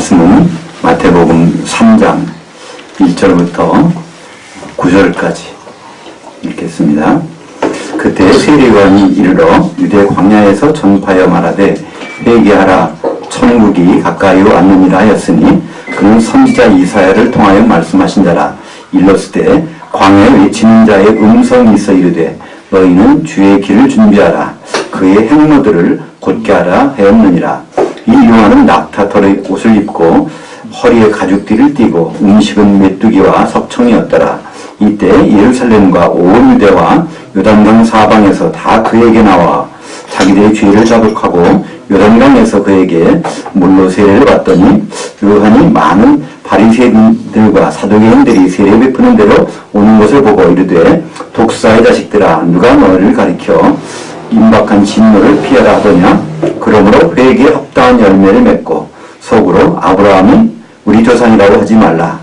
말씀은 마태복음 3장 1절부터 9절까지 읽겠습니다. 그때 세리관이 이르러 유대 광야에서 전파하여 말하되 회개하라 천국이 가까이 왔느니라 하였으니 그는 선지자 이사야를 통하여 말씀하신 자라. 일렀을 광야에 외치는 자의 음성이 있어 이르되 너희는 주의 길을 준비하라 그의 행로들을 곧게 하라 하였느니라. 이 요한은 낙타털의 옷을 입고 허리에 가죽띠를 띠고 음식은 메뚜기와 석청이었더라. 이때 예루살렘과 온 유대와 요단강 사방에서 다 그에게 나와 자기들의 죄를 자복하고 요단강에서 그에게 물로 세례를 받더니 요한이 많은 바리새인들과 사두개인들이 세례 베푸는 대로 오는 것을 보고 이르되 독사의 자식들아 누가 너희를 가리켜 임박한 진노를 피하라 하더냐. 그러므로 회개에 합당한 열매를 맺고 속으로 아브라함이 우리 조상이라고 하지 말라.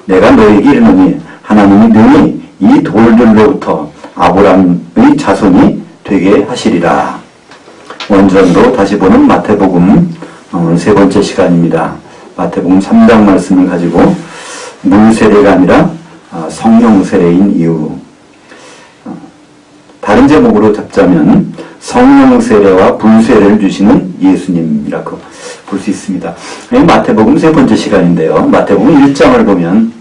내가 너에게 이르노니 하나님이 능히 이 돌들로부터 아브라함의 자손이 되게 하시리라. 원전도 다시 보는 마태복음 세 번째 시간입니다. 마태복음 3장 말씀을 가지고 물세례가 아니라 성령 세례인 이유. 다른 제목으로 잡자면 성령 세례와 불세례를 주시는 예수님이라고 볼 수 있습니다. 마태복음 세 번째 시간인데요. 마태복음 1장을 보면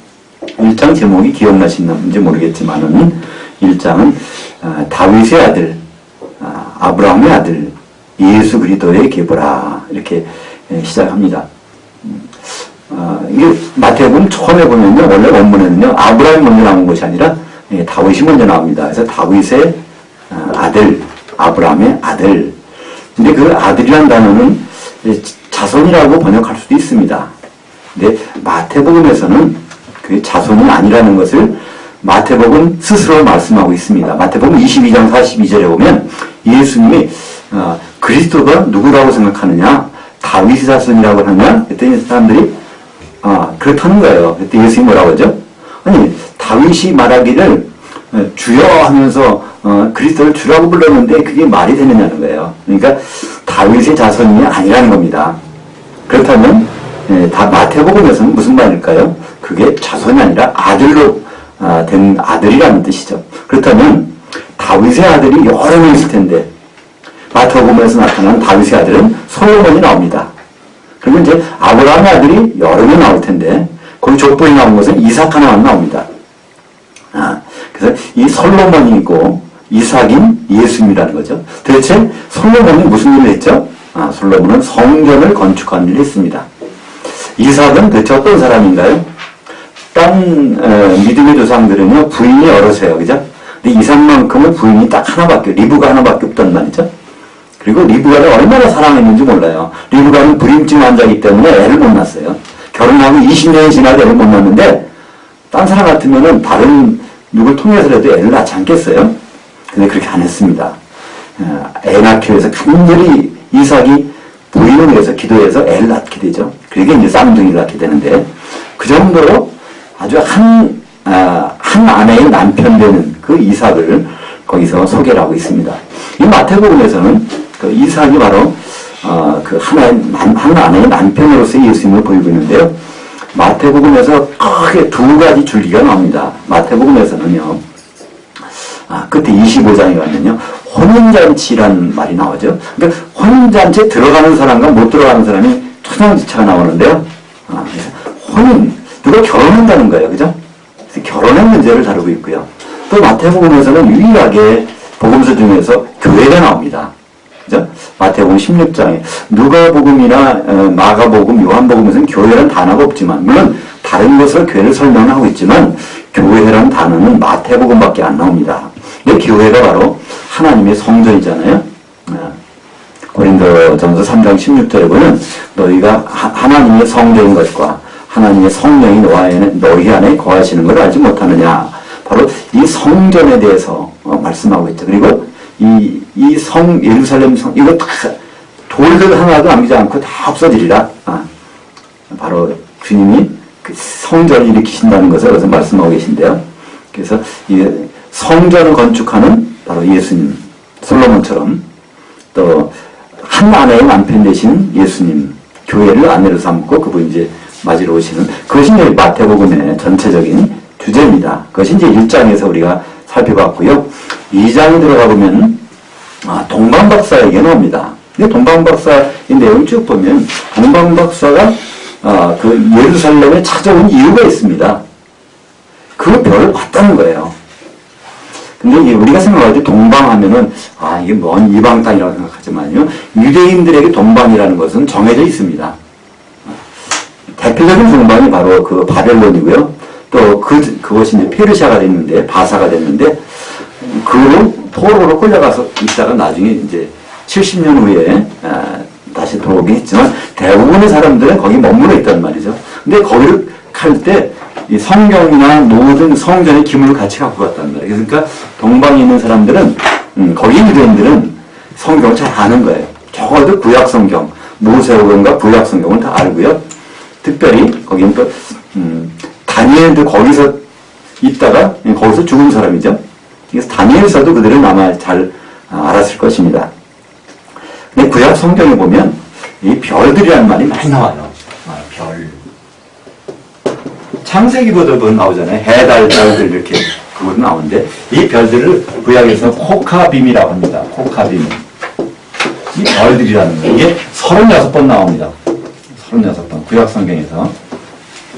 1장 제목이 기억나시는지 모르겠지만은 1장은 다윗의 아들, 아브라함의 아들 예수 그리스도의 계보라 이렇게 시작합니다. 이게 마태복음 처음에 보면요, 원래 원문에는요 아브라함이 먼저 나온 것이 아니라 다윗이 먼저 나옵니다. 그래서 다윗의 아들, 아브라함의 아들. 근데 그 아들이라는 단어는 자손이라고 번역할 수도 있습니다. 근데 마태복음에서는 그 자손이 아니라는 것을 마태복음 스스로 말씀하고 있습니다. 마태복음 22장 42절에 보면 예수님이 그리스도가 누구라고 생각하느냐? 다윗의 자손이라고 하느냐? 그랬더니 사람들이 그렇다는 거예요. 그때 예수님이 뭐라고 하죠? 아니 다윗이 말하기를 주여 하면서 그리스도를 주라고 불렀는데 그게 말이 되느냐는 거예요. 그러니까 다윗의 자손이 아니라는 겁니다. 그렇다면 다 마태복음에서는 무슨 말일까요? 그게 자손이 아니라 아들로 된 아들이라는 뜻이죠. 그렇다면 다윗의 아들이 여러 명 있을 텐데 마태복음에서 나타난 다윗의 아들은 솔로몬이 나옵니다. 그러면 이제 아브라함의 아들이 여러 명 나올 텐데 거기 족보에 나온 것은 이삭 하나만 나옵니다. 그래서 이 솔로몬이고 이삭인 예수님이라는 거죠. 도대체 솔로몬이 무슨 일을 했죠? 솔로몬은 성전을 건축한 일을 했습니다. 이삭은 도대체 어떤 사람인가요? 믿음의 조상들은요, 부인이 여럿이에요. 그죠? 근데 이삭만큼은 부인이 딱 하나밖에, 리브가 하나밖에 없단 말이죠. 그리고 리브가를 얼마나 사랑했는지 몰라요. 리브가는 불임증 환자이기 때문에 애를 못 낳았어요. 결혼하고 20년이 지나도 애를 못 낳았는데, 딴 사람 같으면은 다른 누굴 통해서라도 애를 낳지 않겠어요? 근데 그렇게 안 했습니다. 애 낳기 위해서 간절히 이삭이 부인을 위해서 기도해서 애를 낳게 되죠. 그게 이제 쌍둥이를 낳게 되는데, 그 정도로 아주 한 아내의 남편 되는 그 이삭을 거기서 소개를 하고 있습니다. 이 마태복음에서는 그 이삭이 바로 한 아내의 남편으로서의 예수님을 보이고 있는데요. 마태복음에서 크게 두 가지 줄기가 나옵니다. 마태복음에서는요, 그때 25장에 가면요, 혼인잔치라는 말이 나오죠. 그러니까 혼인잔치에 들어가는 사람과 못 들어가는 사람이 천양지차가 나오는데요. 그래서 누가 결혼한다는 거예요. 그죠? 그래서 결혼의 문제를 다루고 있고요. 또 마태복음에서는 유일하게 복음서 중에서 교회가 나옵니다. 그죠? 마태복음 16장에 누가복음이나 마가복음, 요한복음에서는 교회라는 단어가 없지만, 물론 다른 것으로 교회를 설명하고 있지만 교회라는 단어는 마태복음밖에 안 나옵니다. 근데 교회가 바로 하나님의 성전이잖아요. 고린도전서 3장 16절에 보면 너희가 하나님의 성전인 것과 하나님의 성령이 너희 안에 거하시는 걸 알지 못하느냐. 바로 이 성전에 대해서 말씀하고 있죠. 그리고 이 예루살렘 성, 이거 다 돌들 하나도 남기지 않고 다 없어지리라. 바로 주님이 그 성전을 일으키신다는 것을 여기서 말씀하고 계신데요. 그래서 이 성전을 건축하는 바로 예수님, 솔로몬처럼 또 한 아내의 남편 되신 예수님, 교회를 아내로 삼고 그분이 이제 맞이로 오시는 그것이 이제 마태복음의 전체적인 주제입니다. 그것이 이제 1장에서 우리가 살펴봤고요. 2장에 들어가 보면 동방박사 얘기가 나옵니다. 근데 동방박사의 내용을 쭉 보면 동방박사가 그 예루살렘에 찾아온 이유가 있습니다. 그 별을 봤다는 거예요. 근데 우리가 생각할 때 동방하면은 이게 먼 이방 땅이라고 생각하지만요. 유대인들에게 동방이라는 것은 정해져 있습니다. 대표적인 동방이 바로 그 바벨론이고요. 또 그것이 이제 페르시아가 됐는데 바사가 됐는데 그 포로로 끌려가서 있다가 나중에 이제 70년 후에 다시 들어오긴 했지만 대부분의 사람들은 거기 머물러 있단 말이죠. 근데 거기를 갈 때 이 성경이나 모든 성전의 기물을 같이 갖고 갔단 말이에요. 그러니까 동방에 있는 사람들은 거기 유대인들은 성경을 잘 아는 거예요. 적어도 구약 성경, 모세오경과 구약 성경을 다 알고요. 특별히 거기는 또 다니엘도 거기서 있다가 거기서 죽은 사람이죠. 그래서 다니엘서도 그들은 아마 잘 알았을 것입니다. 근데 구약 성경에 보면 이 별들이라는 말이 많이 나와요. 별. 창세기보다 나오잖아요. 해, 달, 별들 이렇게 그것도 나오는데 이 별들을 구약에서 코카빔이라고 합니다. 코카빔. 이 별들이라는 거. 이게 36번 나옵니다. 36번. 구약 성경에서.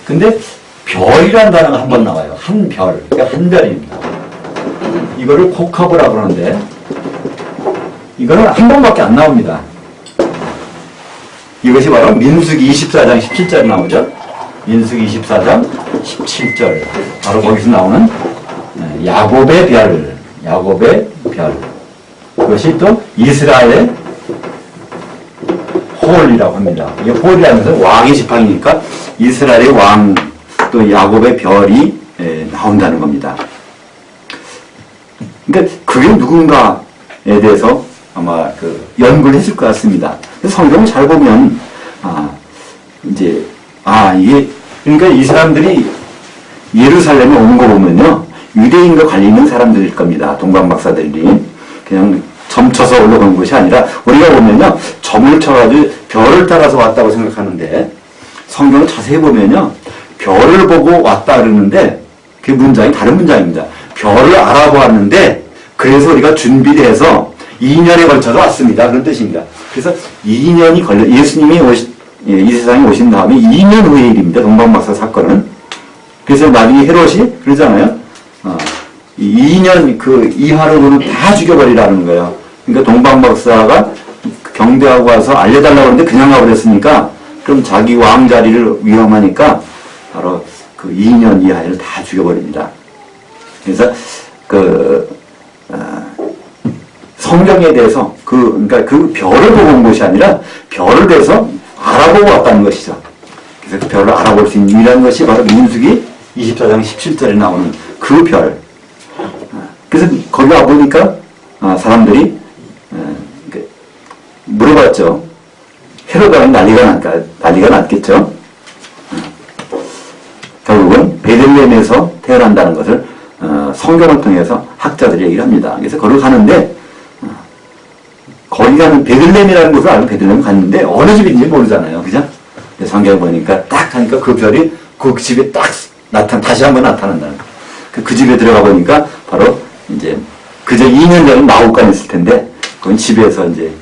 근데 별이라는 단어가 한 번 나와요. 한 별. 그러니까 한 별입니다. 이거를 코카브라고 그러는데 이거는 한 번밖에 안 나옵니다. 이것이 바로 민수기 24장 17절에 나오죠. 민수기 24장 17절. 바로 거기서 나오는 야곱의 별. 야곱의 별. 그것이 또 이스라엘의 홀이라고 합니다. 이게 홀이라는 것은 왕의 지팡이니까 이스라엘의 왕, 또 야곱의 별이 나온다는 겁니다. 그러니까 그게 누군가에 대해서 아마 그 연구를 했을 것 같습니다. 성경을 잘 보면 이게 그러니까 이 사람들이 예루살렘에 오는 거 보면요 유대인과 관련 있는 사람들일 겁니다. 동방박사들이 그냥 점쳐서 올라간 것이 아니라 우리가 보면요 점을 쳐가지고 별을 따라서 왔다고 생각하는데 성경을 자세히 보면요 별을 보고 왔다 그러는데 그 문장이 다른 문장입니다. 별을 알아보았는데 그래서 우리가 준비돼서 2년에 걸쳐서 왔습니다. 그런 뜻입니다. 그래서 2년이 걸려 예수님이 이 세상에 오신 다음에 2년 후의 일입니다. 동방박사 사건은. 그래서 나중에 헤롯이 그러잖아요. 2년 그 이하로는 다 죽여버리라는 거예요. 그러니까 동방박사가 경배하고 와서 알려달라고 하는데 그냥 가버렸으니까 그럼 자기 왕 자리를 위험하니까 바로 그 2년 이하를 다 죽여버립니다. 그래서 성경에 대해서 그러니까 그 별을 보고 온 것이 아니라 별을 대해서 알아보고 왔다는 것이죠. 그래서 그 별을 알아볼 수 있는 유일한 것이 바로 민수기 24장 17절에 나오는 그 별. 그래서 거기 와보니까 사람들이 물어봤죠. 헤로다는 난리가 났겠죠. 결국은 베들레헴에서 태어난다는 것을 성경을 통해서 학자들이 얘기를 합니다. 그래서 거기 가는데 거기 가는 베들레헴이라는 곳을 알고 베들레헴 갔는데 어느 집인지 모르잖아요. 그죠? 성경에 보니까 딱 하니까 그 별이 그 집에 딱 다시 한번 나타난다는 그 집에 들어가 보니까 바로 이제 그저 2년 전에 마구간 있을 텐데 그건 집에서 이제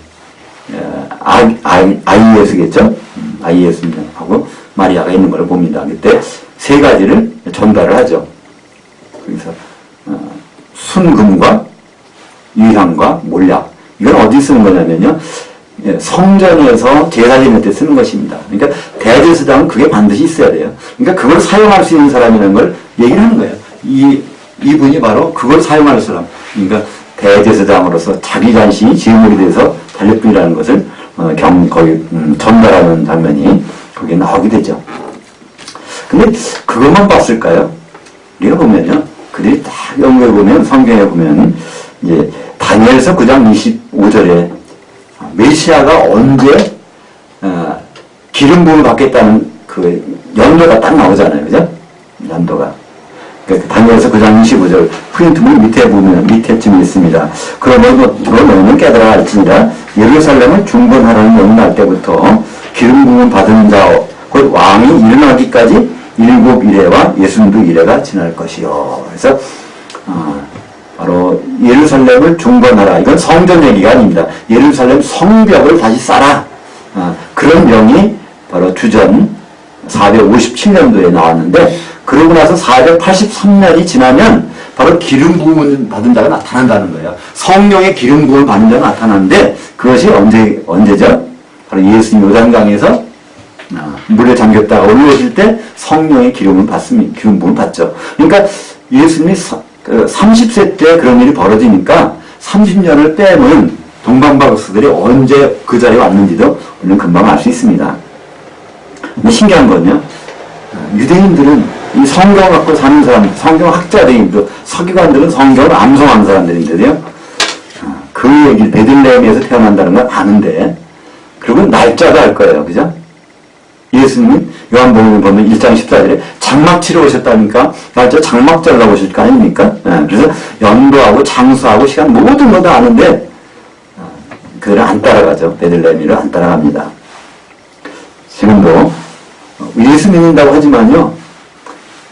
아이예수겠죠? 아이예수하고 마리아가 있는 걸 봅니다. 그때 세 가지를 전달을 하죠. 그래서 순금과 유향과 몰약. 이건 어디 쓰는 거냐면요. 성전에서 제사 지낼 때 쓰는 것입니다. 그러니까 대제사장은 그게 반드시 있어야 돼요. 그러니까 그걸 사용할 수 있는 사람이라는 걸 얘기를 하는 거예요. 이분이 바로 그걸 사용할 사람. 그러니까 대제사장으로서 자기 자신이 제물이 돼서 달려뿐이라는 것을 전달하는 장면이 거기에 나오게 되죠. 근데 그것만 봤을까요? 우리가 보면요. 그들이 딱 연구해 보면 성경에 보면 이제 다니엘서 9장 25절에 메시아가 언제 기름 부음을 받겠다는 그 연도가 딱 나오잖아요. 그죠? 연도가. 다니엘서 9장 25절 프린트물 밑에 보면 밑에쯤에 있습니다. 그러므로 너는 깨달아 알지니라 예루살렘을 중건하라는 명이 날 때부터 기름 부음 받은 자 곧 왕이 일어나기까지 7일에와 62일에가 지날 것이요. 그래서 바로 예루살렘을 중건하라. 이건 성전 얘기가 아닙니다. 예루살렘 성벽을 다시 쌓아. 그런 명이 바로 주전 457년도에 나왔는데 그러고 나서 483년이 지나면 바로 기름 부음을 받은 자가 나타난다는 거예요. 성령의 기름 부음을 받는 자가 나타나는데 그것이 언제죠? 바로 예수님 요단강에서 물에 잠겼다가 올라오실 때 성령의 기름 부음을 받죠. 그러니까 예수님이 30세 때 그런 일이 벌어지니까 30년을 빼면 동방박사들이 언제 그 자리에 왔는지도 우리는 금방 알 수 있습니다. 근데 신기한 건요. 유대인들은 이 성경 갖고 사는 사람, 성경 학자들도 서기관들은 성경을 암송하는 사람들인데요. 그 얘기 베들레헴에서 태어난다는 걸 아는데 그리고 날짜도 알 거예요. 그죠? 예수님은 요한복음 보면 1장 14절에 장막 치러 오셨다니까 날짜 장막절 나오실 거 아닙니까? 그래서 연도하고 장수하고 시간 모든 거 다 아는데 그들은 안 따라가죠. 베들레헴을 안 따라갑니다. 지금도 예수 믿는다고 하지만요.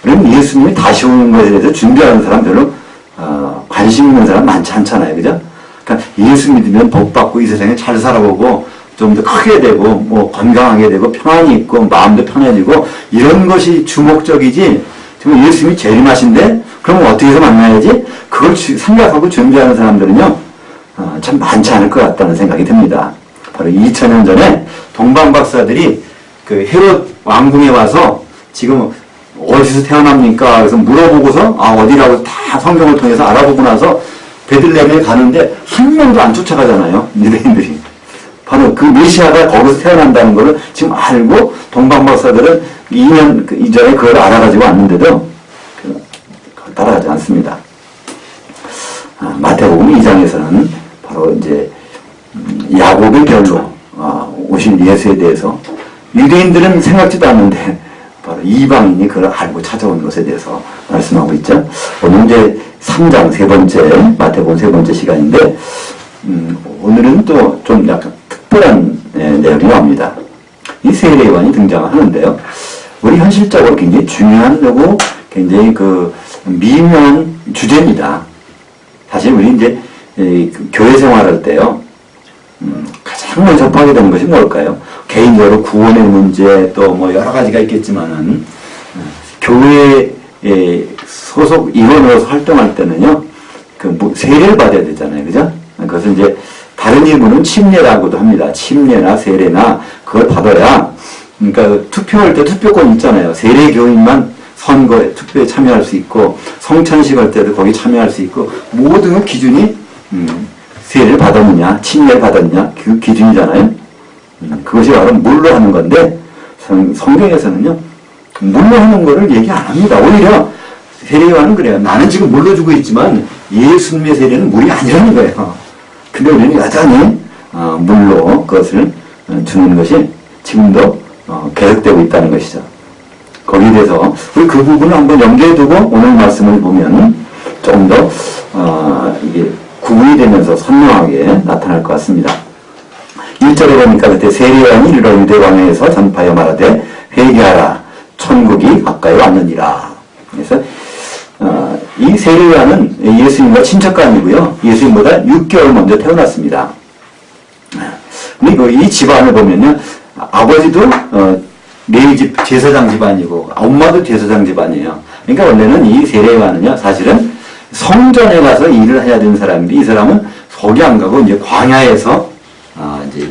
우리는 예수님이 다시 오는 것에 대해서 준비하는 사람 별로 관심 있는 사람 많지 않잖아요. 그죠? 그러니까 예수 믿으면 복 받고 이 세상에 잘 살아보고 좀 더 크게 되고 뭐 건강하게 되고 평안이 있고 마음도 편해지고 이런 것이 주목적이지 지금 예수님이 재림하신데 그럼 어떻게 해서 만나야지? 그걸 생각하고 준비하는 사람들은요 참 많지 않을 것 같다는 생각이 듭니다. 바로 2000년 전에 동방박사들이 그 헤롯 왕궁에 와서 지금 어디서 태어납니까? 그래서 물어보고서 어디라고 다 성경을 통해서 알아보고 나서 베들레헴에 가는데 한 명도 안 쫓아가잖아요. 유대인들이. 바로 그 메시아가 거기서 태어난다는 것을 지금 알고 동방박사들은 2년 이전에 그걸 알아가지고 왔는데도 따라가지 않습니다. 마태복음 2장에서는 바로 이제 야곱의 별로 오신 예수에 대해서 유대인들은 생각지도 않는데 바로 이방인이 그걸 알고 찾아온 것에 대해서 말씀하고 있죠. 오늘 이제 3장 세 번째 마태복음 세 번째 시간인데 오늘은 또 좀 약간 특별한 내용이 나옵니다. 이 세례요한이 등장하는데요. 우리 현실적으로 굉장히 중요하고 굉장히 그 미묘한 주제입니다. 사실 우리 이제 교회 생활할 때요. 가장 먼저 접하게 되는 것이 뭘까요? 개인적으로 구원의 문제 또 뭐 여러 가지가 있겠지만은 교회에 소속 일원으로서 활동할 때는요. 그 세례를 받아야 되잖아요. 그죠? 그것은 이제 다른 이름은 침례라고도 합니다. 침례나 세례나 그걸 받아야 그러니까 투표할 때 투표권 있잖아요. 세례 교인만 선거에 투표에 참여할 수 있고 성찬식 할 때도 거기 참여할 수 있고 모든 기준이 세례를 받았느냐 침례를 받았느냐 그 기준이잖아요. 그것이 바로 물로 하는 건데 성경에서는요 물로 하는 거를 얘기 안 합니다. 오히려 세례요한은 그래요. 나는 지금 물로 주고 있지만 예수님의 세례는 물이 아니라는 거예요. 근데 우리는 여전히 물로 그것을 주는 것이 지금도 계속되고 있다는 것이죠. 거기에 대해서 우리 그 부분을 한번 염두에 두고 오늘 말씀을 보면 좀 더 이게 구분이 되면서 선명하게 나타날 것 같습니다. 1절에 보니까 그때 세례요한이 이르러 유대 광야에서 전파하여 말하되 회개하라 천국이 가까이 왔느니라. 그래서 이 세례요한은 예수님과 친척간이고요. 예수님보다 6개월 먼저 태어났습니다. 그리고 이 집안을 보면요. 아버지도 레위 제사장 집안이고 엄마도 제사장 집안이에요. 그러니까 원래는 이 세례요한은요. 사실은 성전에 가서 일을 해야 되는 사람인데 이 사람은 거기 안 가고 이제 광야에서 이제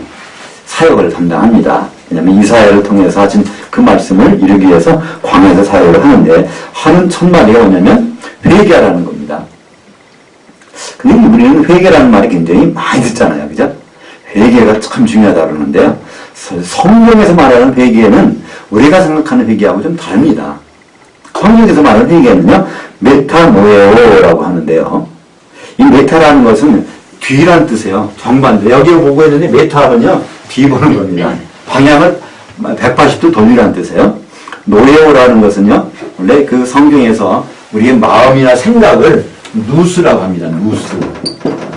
사역을 담당합니다. 왜냐하면 이사야를 통해서 하신 그 말씀을 이루기 위해서 광야에서 사역을 하는데 하는 첫 마디가 뭐냐면 회개하라는 겁니다. 근데 우리는 회개라는 말이 굉장히 많이 듣잖아요. 그죠? 회개가 참 중요하다 그러는데요. 성경에서 말하는 회개는 우리가 생각하는 회개하고 좀 다릅니다. 성경에서 말하는 회개는요. 메타노에오라고 하는데요. 이 메타라는 것은 뒤란 뜻이에요. 정반대. 여기를 보고 있는데 메타하면요. 뒤 보는 겁니다. 방향을 180도 돌리라는 뜻이에요. 노에오라는 것은요. 원래 그 성경에서 우리의 마음이나 생각을 누스라고 합니다. 누스.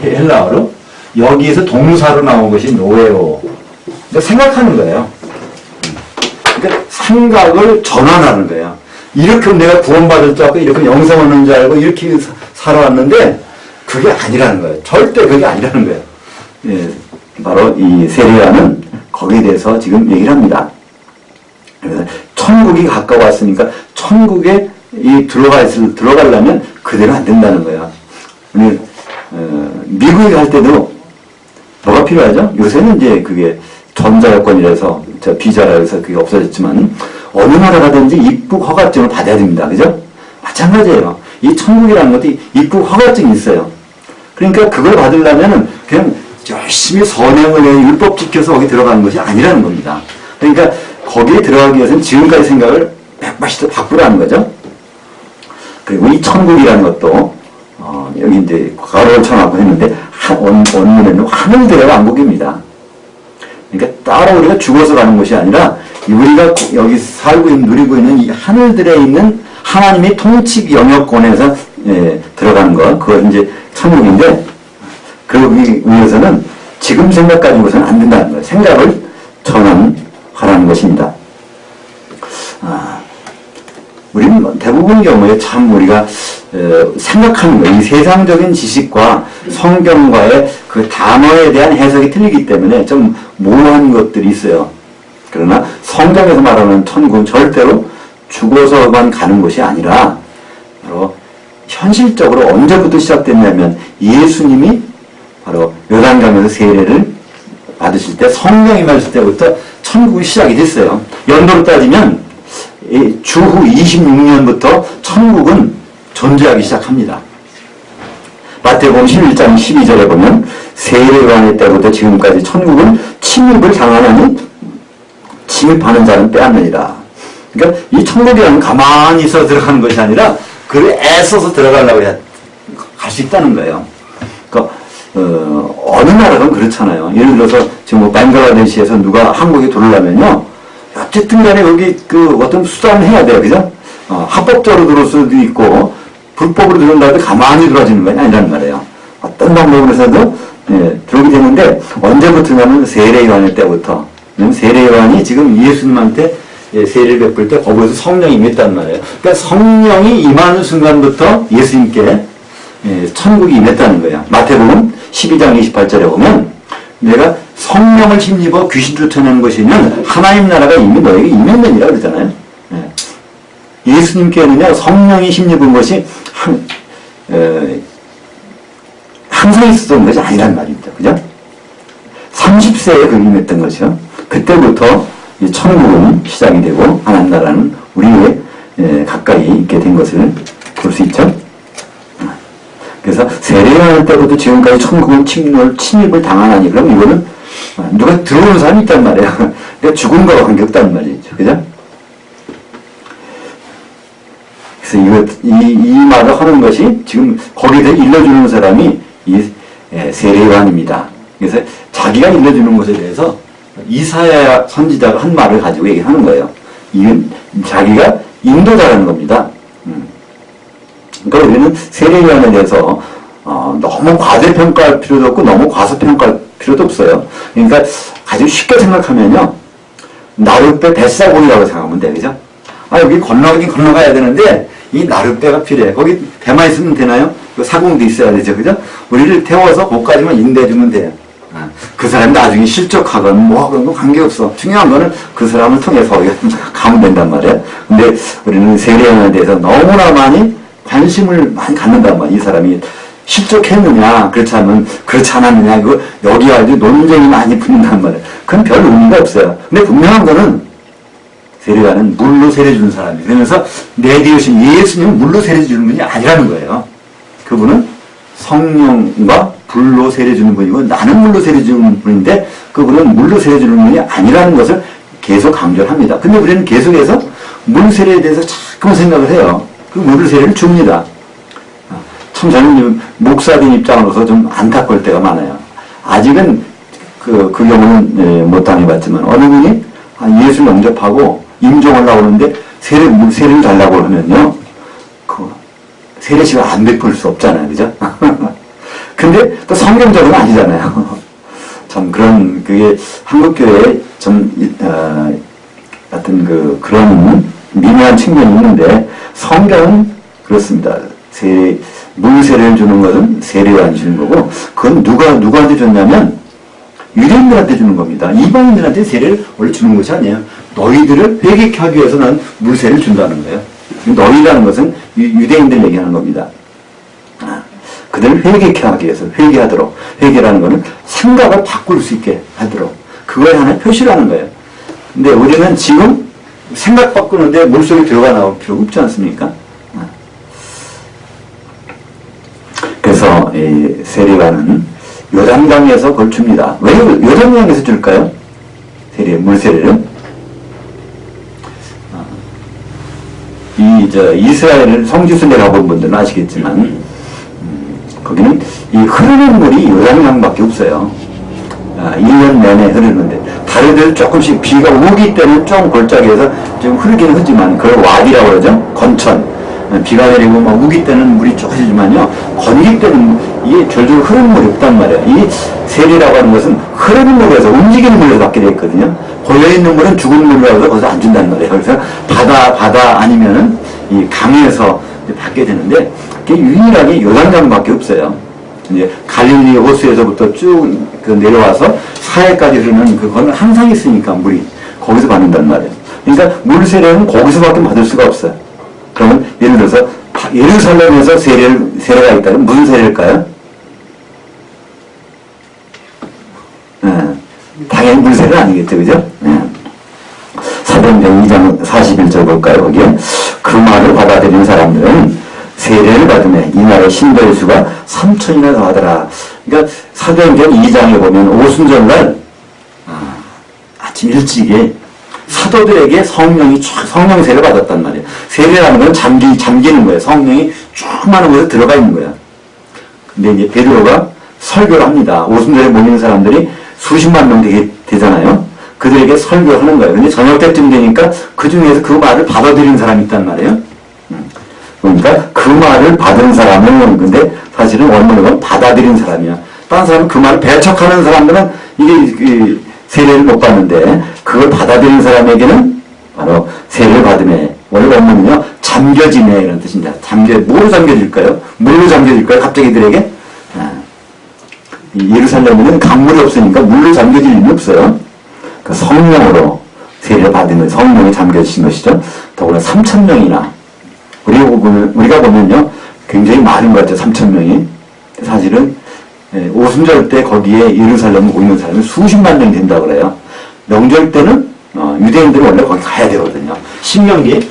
헬라어로. 여기에서 동사로 나온 것이 노에오. 그러니까 생각하는 거예요. 그러니까 생각을 전환하는 거예요. 이렇게 내가 구원받을 줄 알고 이렇게 영생 얻는 줄 알고 이렇게 살아왔는데 그게 아니라는 거예요. 절대 그게 아니라는 거예요. 예, 바로 이 세례요한은 거기에 대해서 지금 얘기를 합니다. 그래서 천국이 가까웠으니까 천국에 들어가려면 그대로 안 된다는 거예요. 미국에 갈 때도 뭐가 필요하죠? 요새는 이제 그게 전자여권이라서 비자라 해서 그게 없어졌지만 어느 나라 가든지 입국 허가증을 받아야 됩니다. 그죠? 마찬가지예요. 이 천국이라는 것도 입국 허가증이 있어요. 그러니까 그걸 받으려면은 그냥 열심히 선행을 해 율법 지켜서 거기 들어가는 것이 아니라는 겁니다. 그러니까 거기에 들어가기 위해서는 지금까지 생각을 180도 바꾸라는 거죠. 그리고 이 천국이라는 것도 여기 이제 가로를 쳐놓고 했는데 원문에는 하늘들의 왕국입니다. 그러니까 따로 우리가 죽어서 가는 것이 아니라 우리가 여기 살고 있는 누리고 있는 이 하늘들에 있는 하나님의 통치 영역권에서 들어가는 것 그걸 이제 천국인데 그러기 위해서는 지금 생각 가지고서는 안 된다는 거예요. 생각을 전환하라는 것입니다. 우리는 대부분 경우에 참 우리가 생각하는 거예요. 이 세상적인 지식과 성경과의 그 단어에 대한 해석이 틀리기 때문에 좀 모호한 것들이 있어요. 그러나 성경에서 말하는 천국은 절대로 죽어서만 가는 것이 아니라 바로 현실적으로 언제부터 시작됐냐면 예수님이 바로 요단강에서 세례를 받으실 때 성령이 임하실 때부터 천국이 시작이 됐어요. 연도로 따지면 주후 26년부터 천국은 존재하기 시작합니다. 마태복음 11장 12절에 보면 세례요한의 때부터 지금까지 천국은 침입을 당하나니 침입하는 자는 빼앗느니라. 그러니까 이 천국이라는 가만히 있어 들어가는 것이 아니라 그를 애써서 들어가려고 해야 갈 수 있다는 거예요. 그러니까 어느 나라든 그렇잖아요. 예를 들어서 지금 뭐 방글라데시에서 누가 한국에 들어오려면요. 어쨌든 간에 여기 그 어떤 수단을 해야 돼요. 그죠? 합법적으로 들어올 수도 있고 불법으로 들어온다 해도 가만히 들어와지는 건 아니란 말이에요. 어떤 방법으로 해서도 들어오게 되는데 언제부터냐면 세례요한의 때부터. 세례요한이 지금 예수님한테 세례를 베풀 때 거기에서 성령이 임했단 말이에요. 그러니까 성령이 임하는 순간부터 예수님께 천국이 임했다는 거예요. 마태복음 12장 28절에 보면 내가 성령을 힘입어 귀신 쫓아내는 것이면 하나님 나라가 이미 너에게 임했느니라 그러잖아요. 예수님께는요 성령이 힘입은 것이 항상 있었던 것이 아니란 말입니다. 그죠? 30세에 그 임했던 것이요. 그때부터 이 천국은 시작이 되고 하나님 나라는 우리의 가까이 있게 된 것을 볼 수 있죠. 그래서 세례요한 때부터 지금까지 천국은 침입을 당하나니 그럼 이거는 누가 들어오는 사람이 있단 말이에요. 그러니까 죽은 거와 관계없단 말이죠. 그죠? 그래서 이 말을 하는 것이 지금 거기에 일러주는 사람이 이 세례요한입니다. 그래서 자기가 일러주는 것에 대해서 이사야 선지자가 한 말을 가지고 얘기하는 거예요. 이건 자기가 인도자라는 겁니다. 그러니까 우리는 세례요한에 대해서 너무 과대평가할 필요도 없고 너무 과소평가할 필요도 없어요. 그러니까 아주 쉽게 생각하면요. 나룻배 뱃사공이라고 생각하면 돼요. 그죠? 여기 건너가긴 건너가야 되는데 이 나룻배가 필요해. 거기 배만 있으면 되나요? 그 사공도 있어야 되죠. 그죠? 우리를 태워서 거기까지만 인도해주면 돼요. 그 사람이 나중에 실족하건 뭐 그런 거 관계없어. 중요한 거는 그 사람을 통해서 가면 된단 말이에요. 근데 우리는 세례요한에 대해서 너무나 많이 관심을 많이 갖는단 말이에요. 이 사람이 실족했느냐, 그렇지 않았느냐, 이거 여기 아주 논쟁이 많이 붙는단 말이에요. 그건 별 의미가 없어요. 근데 분명한 거는 세례요한은 물로 세례 주는 사람이에요. 그러면서 내 되우신 예수님은 물로 세례 주는 분이 아니라는 거예요. 그분은 성령과 불로 세례 주는 분이고 나는 물로 세례 주는 분인데 그분은 물로 세례 주는 분이 아니라는 것을 계속 강조를 합니다. 근데 우리는 계속해서 물 세례에 대해서 자꾸 생각을 해요. 그 물 세례를 줍니다. 참 저는 목사된 입장으로서 좀 안타까울 때가 많아요. 아직은 그 경우는 못 당해봤지만 어느 분이 예수를 영접하고 임종을 나오는데 세례를 달라고 하면요. 세례식을 안 베풀 수 없잖아요. 그죠? 근데 또 성경적으로는 아니잖아요. 참 그게 한국교회에 좀, 하여튼 그런 미묘한 측면이 있는데 성경은 그렇습니다. 물세례를 주는 것은 세례요한이 주는 거고, 그건 누구한테 줬냐면 유대인들한테 주는 겁니다. 이방인들한테 세례를 원래 주는 것이 아니에요. 너희들을 회개케 하기 위해서 난 물세례를 준다는 거예요. 너희라는 것은 유대인들 얘기하는 겁니다. 그들을 회개케 하기 위해서 회개하도록, 회개라는 것은 생각을 바꿀 수 있게 하도록, 그거에 하나의 표시를 하는 거예요. 근데 우리는 지금 생각 바꾸는데 물속에 들어가 나올 필요가 없지 않습니까? 그래서 이 세례관은 요단강에서 그걸 줍니다. 왜 요단강에서 줄까요? 물세례를? 이스라엘 성지순례 가본 분들은 아시겠지만, 거기는 이 흐르는 물이 요단강밖에 없어요. 1년 내내 흐르는데, 다른 데는 조금씩 비가 오기 때문에 좀 골짜기에서 좀 흐르긴 하지만, 그걸 와디라고 그러죠? 건천. 비가 내리고 막 우기 때는 물이 쪼개지만요, 건기 때는 이게 졸졸 흐르는 물이 없단 말이에요. 이 세례라고 하는 것은 흐르는 물에서 움직이는 물에서 받게 되어 있거든요. 고여있는 물은 죽은 물이라고 해서 거기서 안 준단 말이에요. 그래서 바다 아니면은 이 강에서 받게 되는데, 그게 유일하게 요단강밖에 없어요. 이제 갈릴리 호수에서부터 쭉 내려와서 사해까지 흐르는 그거는 항상 있으니까 물이 거기서 받는단 말이에요. 그러니까 물세례는 거기서밖에 받을 수가 없어요. 그러면 예를 들어서 예루살렘에서 세례가 있다면 무슨 세례일까요? 당연히 물세례는 아니겠죠, 그죠? 사도행전 2장 41절 볼까요? 거기에 그 말을 받아들인 사람들은 세례를 받으며 이날의 신도의 수가 3천이나 더하더라. 그러니까 사도행전 2장에 보면 오순절날 아침 일찍에 사도들에게 성령 세례를 받았단 말이에요. 세례라는 건 잠기는 거예요. 성령이 쭉 많은 곳에 들어가 있는 거예요. 근데 이제 베드로가 설교를 합니다. 오순절에 모이는 사람들이 수십만 명 되잖아요. 그들에게 설교를 하는 거예요. 근데 저녁 때쯤 되니까 그 중에서 그 말을 받아들인 사람이 있단 말이에요. 그러니까 그 말을 받은 사람은, 근데 사실은 원문은 받아들인 사람이야. 다른 사람은 그 말을 배척하는 사람들은 이게 세례를 못 받는데, 그걸 받아들인 사람에게는 바로 세례를 받음에, 원래 원문은요, 잠겨지네, 이런 뜻입니다. 뭐로 잠겨질까요? 물로 잠겨질까요? 갑자기 이들에게? 예루살렘에는 강물이 없으니까 물로 잠겨질 일이 없어요. 그 성령으로 세례를 받으면 성령이 잠겨지신 것이죠. 더구나 3,000명이나, 우리가 보면요, 굉장히 많은 것 같죠, 3,000명이. 사실은, 오순절 때 거기에 예루살렘에 모이는 사람이 수십만 명이 된다고 그래요. 명절 때는 유대인들은 원래 거기 가야 되거든요. 신명기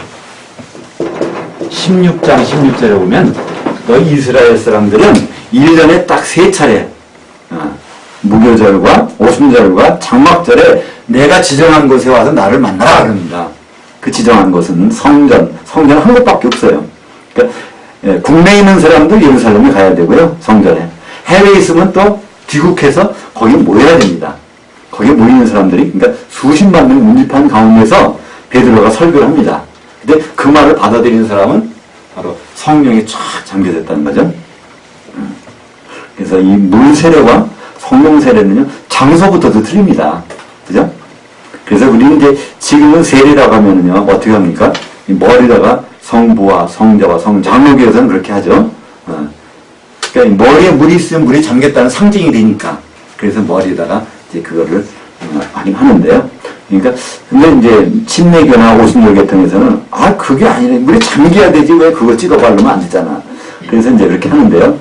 16장 16절에 보면 너희 이스라엘 사람들은 1년에 딱 3차례 무교절과 오순절과 장막절에 내가 지정한 곳에 와서 나를 만나라 그럽니다. 그 지정한 곳은 성전 한 곳밖에 없어요. 그러니까 국내에 있는 사람도 예루살렘에 가야 되고요. 성전에. 해외에 있으면 또 귀국해서 거기 모여야 됩니다. 거기에 모이는 사람들이, 그러니까 수십만 명 운집한 가운데서 베드로가 설교를 합니다. 근데 그 말을 받아들이는 사람은 바로 성령이 쫙 잠겨졌다는 거죠. 그래서 이 물 세례와 성령 세례는요, 장소부터도 틀립니다. 그죠? 그래서 우리는 이제 지금은 세례라고 하면은요, 어떻게 합니까? 이 머리다가 성부와 성자와 장로교에서는 그렇게 하죠. 그러니까 머리에 물이 있으면 물이 잠겼다는 상징이 되니까. 그래서 머리에다가 이제 그거를 많이 하는데요. 그러니까, 근데 이제 침례교나 오순절 계통에서는 그게 아니네. 물에 잠겨야 되지. 왜 그거 찍어 바르면 안 되잖아. 그래서 이제 그렇게 하는데요.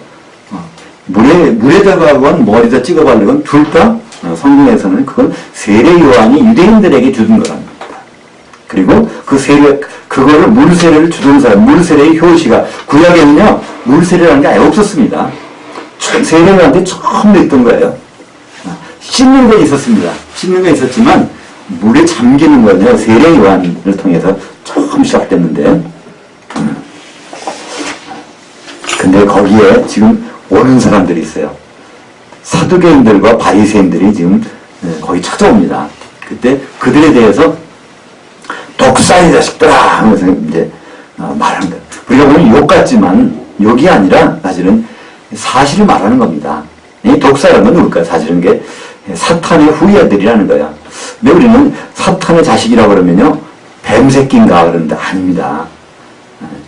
물에다가 하건 머리에다 찍어 바르건 둘 다 성경에서는 그건 세례 요한이 유대인들에게 주는 거랍니다. 그리고 그거를 물세례를 주던 사람, 물세례의 효시가, 구약에는요, 물세례라는 게 아예 없었습니다. 세례요한한테 처음 있던 거예요. 씻는 건 있었습니다. 씻는 건 있었지만, 물에 잠기는 거는요, 세례 요한을 통해서 처음 시작됐는데, 근데 거기에 지금 오는 사람들이 있어요. 사두개인들과 바리새인들이 지금 거의 찾아옵니다. 그때 그들에 대해서 독사의 자식들아 하면서 이제 말합니다. 우리가 보면 욕 같지만 욕이 아니라 사실은 사실을 말하는 겁니다. 이 독사라는 건 누굴까요? 사실은 게 사탄의 후예들이라는 거야. 근데 우리는 사탄의 자식이라고 그러면요, 뱀새끼인가 그러는데 아닙니다.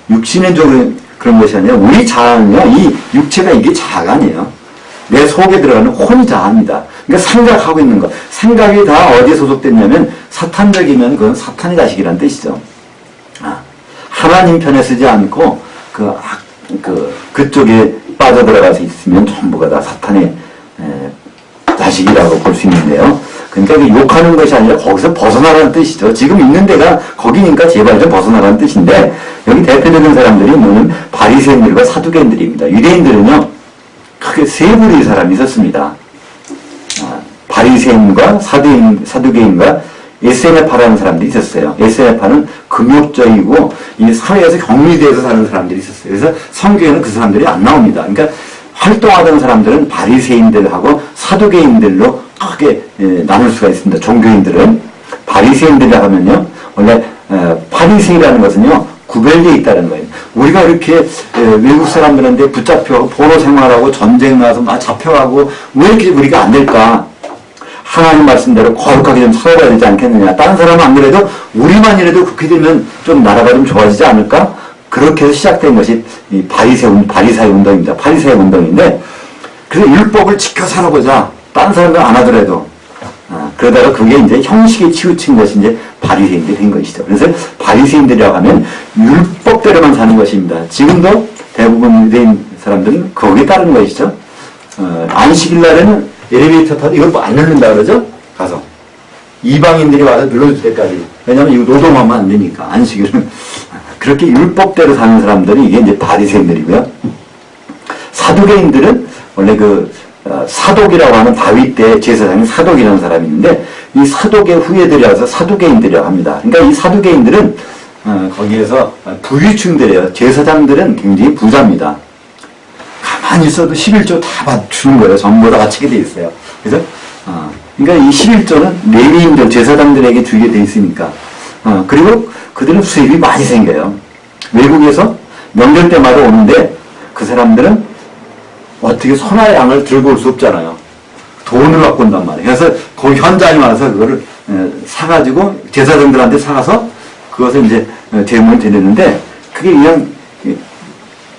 육신적으로 그런 것이 아니라 우리 자아는요, 이 육체가 이게 자아가 아니에요. 내 속에 들어가는 혼이 자아입니다. 그러니까 생각하고 있는 것. 생각이 다 어디에 소속됐냐면 사탄적이면 그건 사탄의 자식이라는 뜻이죠. 하나님 편에 쓰지 않고 그쪽에 빠져들어가서 있으면 전부가 다 사탄의 자식이라고 볼 수 있는데요. 그러니까 욕하는 것이 아니라 거기서 벗어나라는 뜻이죠. 지금 있는 데가 거기니까 제발 좀 벗어나라는 뜻인데, 여기 대표적인 사람들이 뭐냐면 바리새인들과 사두개인들입니다. 유대인들은요, 크게 세 부류의 사람이 있었습니다. 바리새인과 사두개인과 에세네파라는 사람들이 있었어요. 에세네파는 금욕적이고 이 사회에서 격리되어서 사는 사람들이 있었어요. 그래서 성경에는 그 사람들이 안 나옵니다. 그러니까 활동하던 사람들은 바리새인들하고 사두개인들로 크게 나눌 수가 있습니다. 종교인들은 바리새인들이라 하면요, 원래 바리새이라는 것은요, 구별되어 있다는 거예요. 우리가 이렇게 외국 사람들한테 붙잡혀 포로 생활하고 전쟁 나서 막 잡혀가고 왜 이렇게 우리가 안 될까? 하나님 말씀대로 거룩하게 좀 살아가야 되지 않겠느냐. 다른 사람은 안 그래도 우리만이라도 그렇게 되면 좀 나라가 좀 좋아지지 않을까? 그렇게 해서 시작된 것이 이 바리사의 운동입니다. 바리사의 운동인데, 그래서 율법을 지켜 살아보자. 다른 사람들 안 하더라도. 그러다가 그게 이제 형식에 치우친 것이 이제 바리새인들이 된 것이죠. 그래서 바리새인들이라고 하면 율법대로만 사는 것입니다. 지금도 대부분 유대인 사람들은 거기에 따르는 것이죠. 안식일 날에는 엘리베이터 타도 이걸 안 누른다 그러죠? 가서. 이방인들이 와서 눌러줄 때까지. 왜냐면 이거 노동하면 안 되니까, 안식일은. 그렇게 율법대로 사는 사람들이 이게 이제 바리새인들이고요. 사두개인들은 원래 사독이라고 하는 다윗 때 제사장이 사독이라는 사람이 있는데, 이 사독의 후예들이라서 사두개인들이라고 합니다. 그러니까 이 사두개인들은 거기에서 부유층들이에요. 제사장들은 굉장히 부자입니다. 가만히 있어도 11조 다 주는 거예요. 전부 다 바치게 돼 있어요. 그래서 그러니까 이 11조는 레위인들, 제사장들에게 주게 돼 있으니까. 그리고 그들은 수입이 많이 생겨요. 외국에서 명절 때마다 오는데 그 사람들은 어떻게 소나 양을 들고 올 수 없잖아요. 돈을 갖고 온단 말이에요. 그래서 거기 현장에 와서 그거를 사가지고 제사장들한테 사가서 그것을 이제 제물을 드리는데, 그게 그냥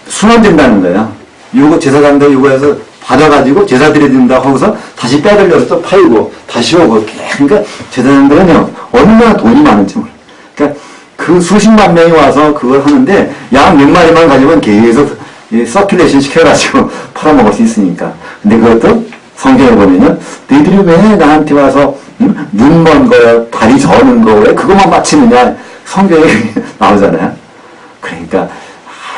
순환된다는 거예요. 이거 제사장들 이거 해서 받아가지고 제사 드려준다고 하고서 다시 빼돌려서 또 팔고 다시 오고. 그러니까 제사장들은요, 얼마나 돈이 많은지 몰라요. 그러니까 그 수십만 명이 와서 그걸 하는데 양 몇 마리만 가지고는 계속 서큘레이션 시켜가지고 팔아먹을 수 있으니까. 근데 그것도 성경에 보면은 너희들이 왜 나한테 와서 눈 먼 거, 다리 저는 거, 왜 그것만 바치느냐, 성경에 나오잖아요. 그러니까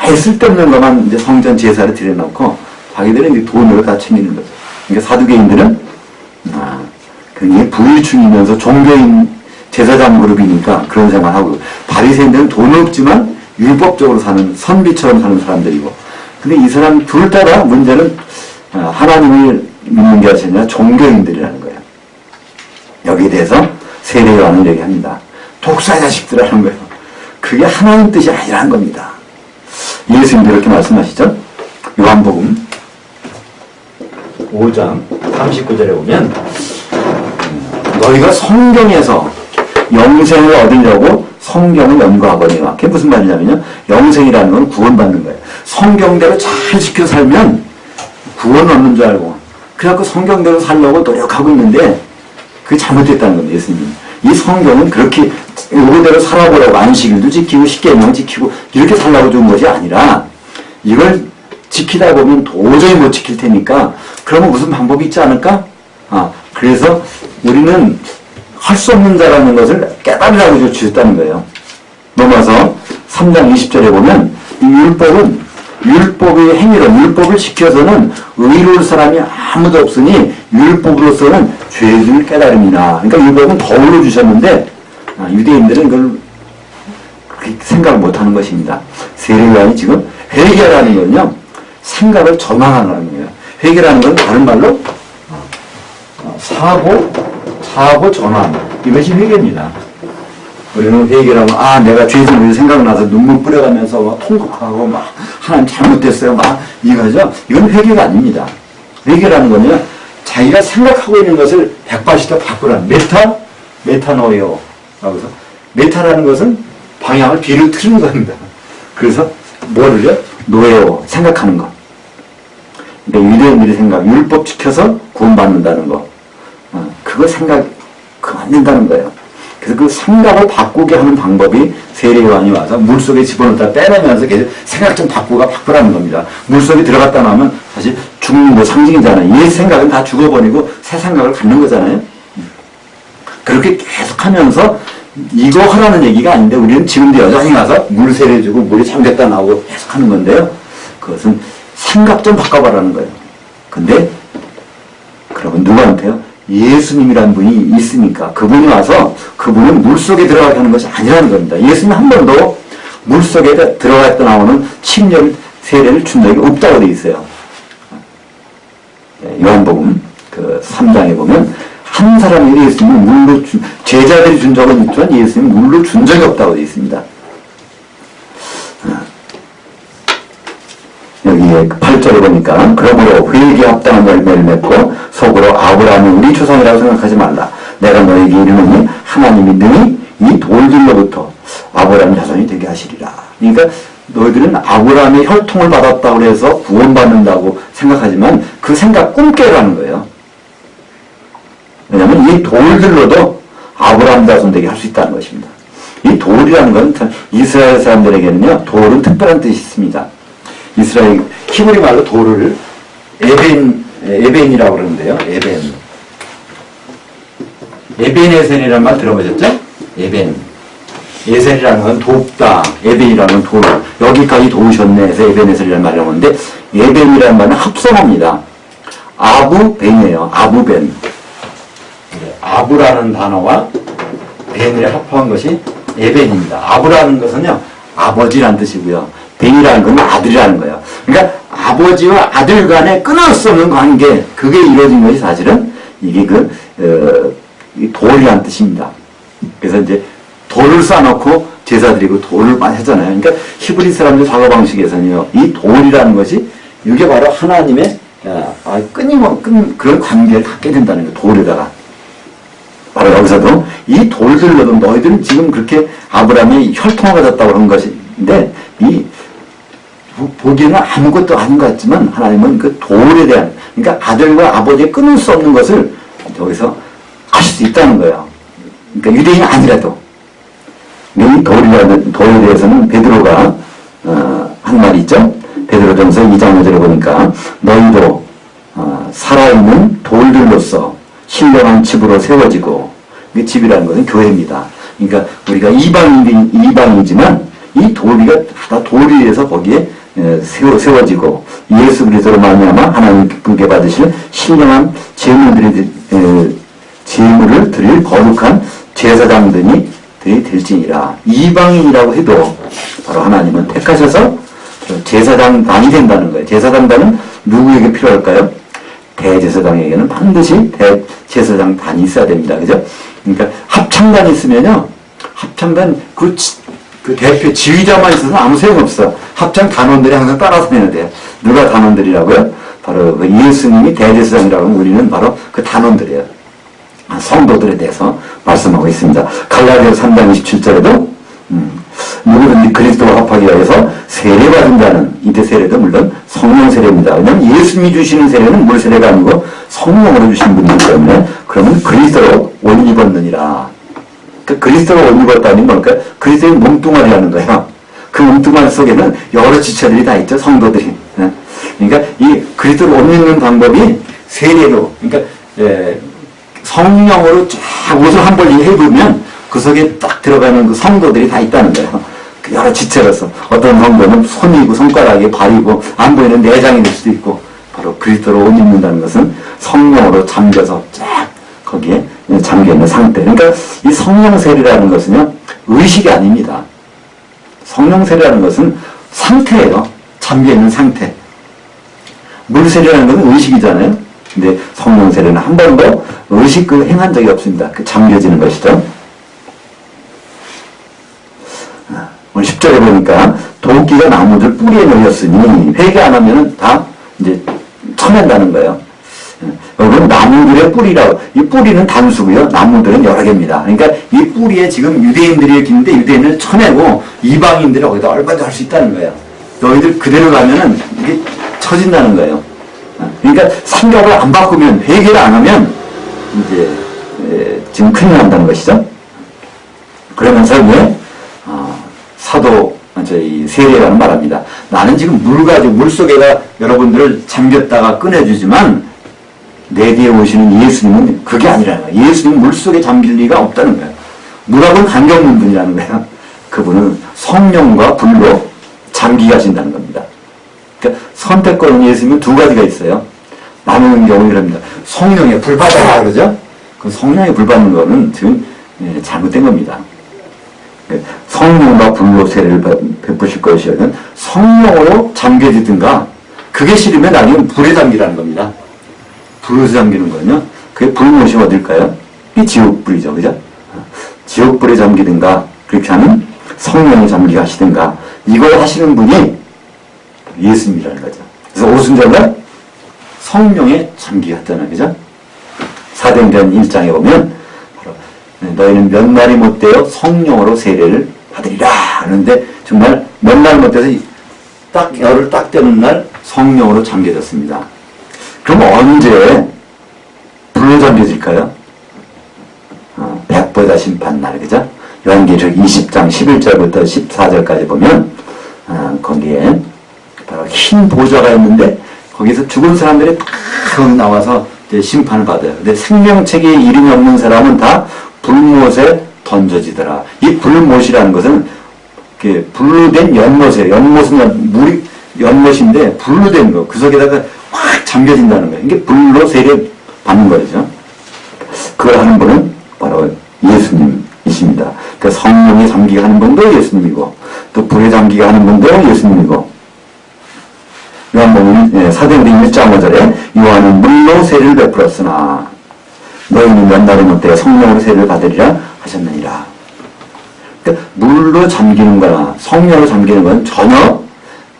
아예 쓸데없는 것만 이제 성전 제사를 드려놓고 자기들은 이제 돈으로 다 챙기는 거죠. 그러니까 사두개인들은 굉장히 부유층이면서 종교인 제사장 그룹이니까 그런 생활하고, 바리새인들은 돈 없지만 율법적으로 사는, 선비처럼 사는 사람들이고. 근데 이 사람 둘 다 문제는 하나님을 믿는 게 아니라 종교인들이라는 거예요. 여기에 대해서 세례 요한은 얘기합니다. 독사의 자식들이라는 거예요. 그게 하나님 뜻이 아니라는 겁니다. 예수님도 이렇게 말씀하시죠. 요한복음 5장 39절에 보면 너희가 성경에서 영생을 얻으려고 성경을 연구하거니와. 그게 무슨 말이냐면요, 영생이라는 건 구원받는 거예요. 성경대로 잘 지켜 살면 구원 얻는 줄 알고, 그래갖고 성경대로 살려고 노력하고 있는데 그게 잘못됐다는 겁니다. 예수님이. 이 성경은 그렇게 요거대로 살아보라고, 안식일도 지키고 십계명 지키고 이렇게 살라고 준 것이 아니라, 이걸 지키다 보면 도저히 못 지킬 테니까 그러면 무슨 방법이 있지 않을까? 그래서 우리는 할 수 없는 자라는 것을 깨달으라고 주셨다는 거예요. 넘어서 3장 20절에 보면 이 율법의 행위로, 율법을 지켜서는 의로울 사람이 아무도 없으니 율법으로서는 죄를 깨달음이나. 그러니까 율법은 덕으로 주셨는데 유대인들은 그걸 그렇게 생각을 못하는 것입니다. 세례요한이 지금 회개라는 건요, 생각을 전환하는 거예요. 회개라는 건 다른 말로 사고 전환, 이것이 회개입니다. 우리는 회개라면 내가 죄 짓는 생각나서 눈물 뿌려가면서 막 통곡하고 막 하나님 잘못됐어요. 막 이거죠. 이건 회개가 아닙니다. 회개라는 거는 자기가 생각하고 있는 것을 180도 바꾸라는 메타노이오. 라고서 메타라는 것은 방향을 뒤로 틀는 겁니다. 그래서 뭐를요? 노예오. 생각하는 것. 그러니까 유대인들의 생각, 율법 지켜서 구원받는다는 거. 그거 생각, 그거 안 된다는 거예요. 그래서 그 생각을 바꾸게 하는 방법이 세례요한이 와서 물속에 집어넣다 빼내면서 계속 생각 좀 바꾸라는 겁니다. 물속에 들어갔다 나오면 사실 죽는 뭐 상징이잖아요. 옛 생각은 다 죽어버리고 새 생각을 갖는 거잖아요. 그렇게 계속 하면서 이거 하라는 얘기가 아닌데 우리는 지금도 여전히 가서 물 세례주고 물이 잠겼다 나오고 계속 하는 건데요. 그것은 생각 좀 바꿔봐라는 거예요. 근데 그러면 누구한테요? 예수님이라는 분이 있으니까 그분이 와서 그분은 물속에 들어가게 하는 것이 아니라는 겁니다. 예수님 한 번도 물속에 들어갔다 나오는 침략 세례를 준 적이 없다고 되어 있어요. 요한복음 그 3장에 보면 한 사람이 예수님을 물로 제자들이 준 적은 있지만 예수님은 물로 준 적이 없다고 되어 있습니다. 여기에 8절에 보니까 그러므로 회개에 합당한 열매를 맺고 속으로 아브라함이 우리 조상이라고 생각하지 말라. 내가 너에게 이르노니 하나님이 능히 이 돌들로부터 아브라함 자손이 되게 하시리라. 그러니까 너희들은 아브라함의 혈통을 받았다고 해서 구원받는다고 생각하지만 그 생각 꿈깨라는 거예요. 왜냐하면 이 돌들로도 아브라함 자손 되게 할 수 있다는 것입니다. 이 돌이라는 건 이스라엘 사람들에게는요, 돌은 특별한 뜻이 있습니다. 이스라엘 히브리 말로 돌을 에벤이라고 그러는데요. 에벤에셀이라는 말 들어보셨죠? 에셀이라는 건 돕다, 에벤이라는 건 돌. 여기까지 도우셨네 해서 에벤에셀이라는 말을 하는데 에벤이라는 말은 합성어입니다. 아부벤이에요. 아부벤. 아부라는 단어와 벤을 합한 것이 에벤입니다. 아부라는 것은요, 아버지라는 뜻이고요. 벤이라는 건 아들이라는 거예요. 그러니까 아버지와 아들 간에 끊을 수 없는 관계, 그게 이루어진 것이 사실은 이게 돌이라는 뜻입니다. 그래서 이제 돌을 쌓아놓고 제사드리고 돌을 많이 하잖아요. 그러니까 히브리 사람들 사고방식에서는요, 이 돌이라는 것이 이게 바로 하나님의 그런 관계를 갖게 된다는 거예요. 돌에다가. 바로 여기서도 이 돌들로도 너희들은 지금 그렇게 아브라함이 혈통을 가졌다고 하는 것인데 보기에는 아무것도 아닌 것 같지만 하나님은 그 돌에 대한, 그러니까 아들과 아버지의 끊을 수 없는 것을 여기서 아실 수 있다는 거예요. 그러니까 유대인이 아니라도. 이 돌에 대해서는 베드로가 한 말이 있죠. 베드로전서 2장 5절에 보니까 너희도 살아있는 돌들로서 신령한 집으로 세워지고, 그 집이라는 것은 교회입니다. 그러니까 우리가 이방이지만 이 돌이가 다 돌이 돼서 거기에 세워지고 예수 그리스도로 말미암아 하나님 기쁘게 받으실 신령한 제물을 드릴 거룩한 제사장들이 될지니라. 이방인이라고 해도 바로 하나님은 택하셔서 제사장단이 된다는 거예요. 제사장단은 누구에게 필요할까요? 대제사장에게는 반드시 대제사장단이 있어야 됩니다. 그죠? 그러니까 합창단이 있으면요, 합창단 그 대표 지휘자만 있어서는 아무 소용없어. 합창 단원들이 항상 따라다녀야 돼요. 누가 단원들이라고요? 바로 그 예수님이 대제사장이라고 하면 우리는 바로 그 단원들이에요. 성도들에 대해서 말씀하고 있습니다. 갈라디아서 3장 27절에도 누구든지 그리스도와 합하기 위해서 세례받은 자는, 이때 세례도 물론 성령 세례입니다. 왜냐하면 예수님이 주시는 세례는 물 세례가 아니고 성령으로 주신 분이기 때문에 그러면 그리스도로 옷 입었느니라. 그리스도로 옷 입었다니 뭘까? 그리스도의 몸뚱아리라는 거예요. 그 몸뚱아리 속에는 여러 지체들이 다 있죠. 성도들이. 그러니까 이 그리스도로 옷 입는 방법이 세례로, 그러니까 성령으로 쫙 옷을 한 벌 해보면 그 속에 딱 들어가는 그 성도들이 다 있다는 거예요. 여러 지체로서 어떤 성도는 손이고 손가락이 발이고 안 보이는 내장이 될 수도 있고, 바로 그리스도로 옷 입는다는 것은 성령으로 잠겨서 쫙 거기에 잠겨있는 상태. 그러니까 이 성령 세례라는 것은요, 의식이 아닙니다. 성령 세례라는 것은 상태예요. 잠겨있는 상태. 물 세례라는 것은 의식이잖아요. 근데 성령 세례는 한 번도 의식을 행한 적이 없습니다. 그 잠겨지는 것이죠. 오늘 10절에 보니까 도끼가 나무들 뿌리에 놓였으니 회개 안 하면은 다 이제 쳐낸다는 거예요. 여러분, 나무들의 뿌리라고. 이 뿌리는 단수고요. 나무들은 여러 개입니다. 그러니까 이 뿌리에 지금 유대인들이 이렇게 있는데 유대인을 쳐내고 이방인들이 거기다 얼마든지 할 수 있다는 거예요. 너희들 그대로 가면은 이게 쳐진다는 거예요. 그러니까 생각을 안 바꾸면, 회개를 안 하면 이제 지금 큰일 난다는 것이죠. 그러면서 이제 사도 저희 세례관은 말합니다. 나는 지금 물 속에다 여러분들을 잠겼다가 꺼내주지만 내 뒤에 오시는 예수님은 그게 아니라는 거예요. 예수님은 물 속에 잠길 리가 없다는 거예요. 물하고는 관계없는 분이라는 거예요. 그분은 성령과 불로 잠기 가신다는 겁니다. 그러니까 선택권은 예수님은 두 가지가 있어요. 나누는 경우 이럽니다. 성령에 불 받아라 그러죠? 그 성령에 불 받는 거는 지금 잘못된 겁니다. 성령과 불로 세례를 베푸실 것이면 성령으로 잠겨지든가, 그게 싫으면 나중에 불에 잠기라는 겁니다. 불에 잠기는 거는요, 그게 불못이 어딜까요? 이게 지옥불이죠, 그죠? 지옥불에 잠기든가, 그렇게 하면 성령에 잠기게 하시든가, 이걸 하시는 분이 예수님이라는 거죠. 그래서 오순절날 성령에 잠기게 했잖아요, 그죠? 사도행전 1장에 보면 너희는 몇 날이 못되어 성령으로 세례를 받으리라 하는데, 정말 몇 날 못돼서 딱 열을 딱 떼는 날 성령으로 잠겨졌습니다. 그럼 언제 불로 잠겨질까요? 백보다 심판날, 그죠? 요한계시록 20장 11절부터 14절까지 보면 거기에 바로 흰 보좌가 있는데 거기서 죽은 사람들이 다 나와서 이제 심판을 받아요. 근데 생명책에 이름이 없는 사람은 다 불못에 던져지더라. 이 불못이라는 것은 불로 된 연못이에요. 연못은 물이 연못인데 불로 된 거. 그 속에다가 확 잠겨진다는 거예요. 이게 불로 세례 받는 거죠. 그걸 하는 분은 바로 예수님이십니다. 그 성령에 잠기게 하는 분도 예수님이고, 또 불에 잠기게 하는 분도 예수님이고. 요한복음 사도행전 1장 5절에 요한은 물로 세례를 베풀었으나 너희는 몇 날이 못되어 성령으로 세례를 받으리라 하셨느니라. 그러니까 물로 잠기는 거나 성령으로 잠기는 건 전혀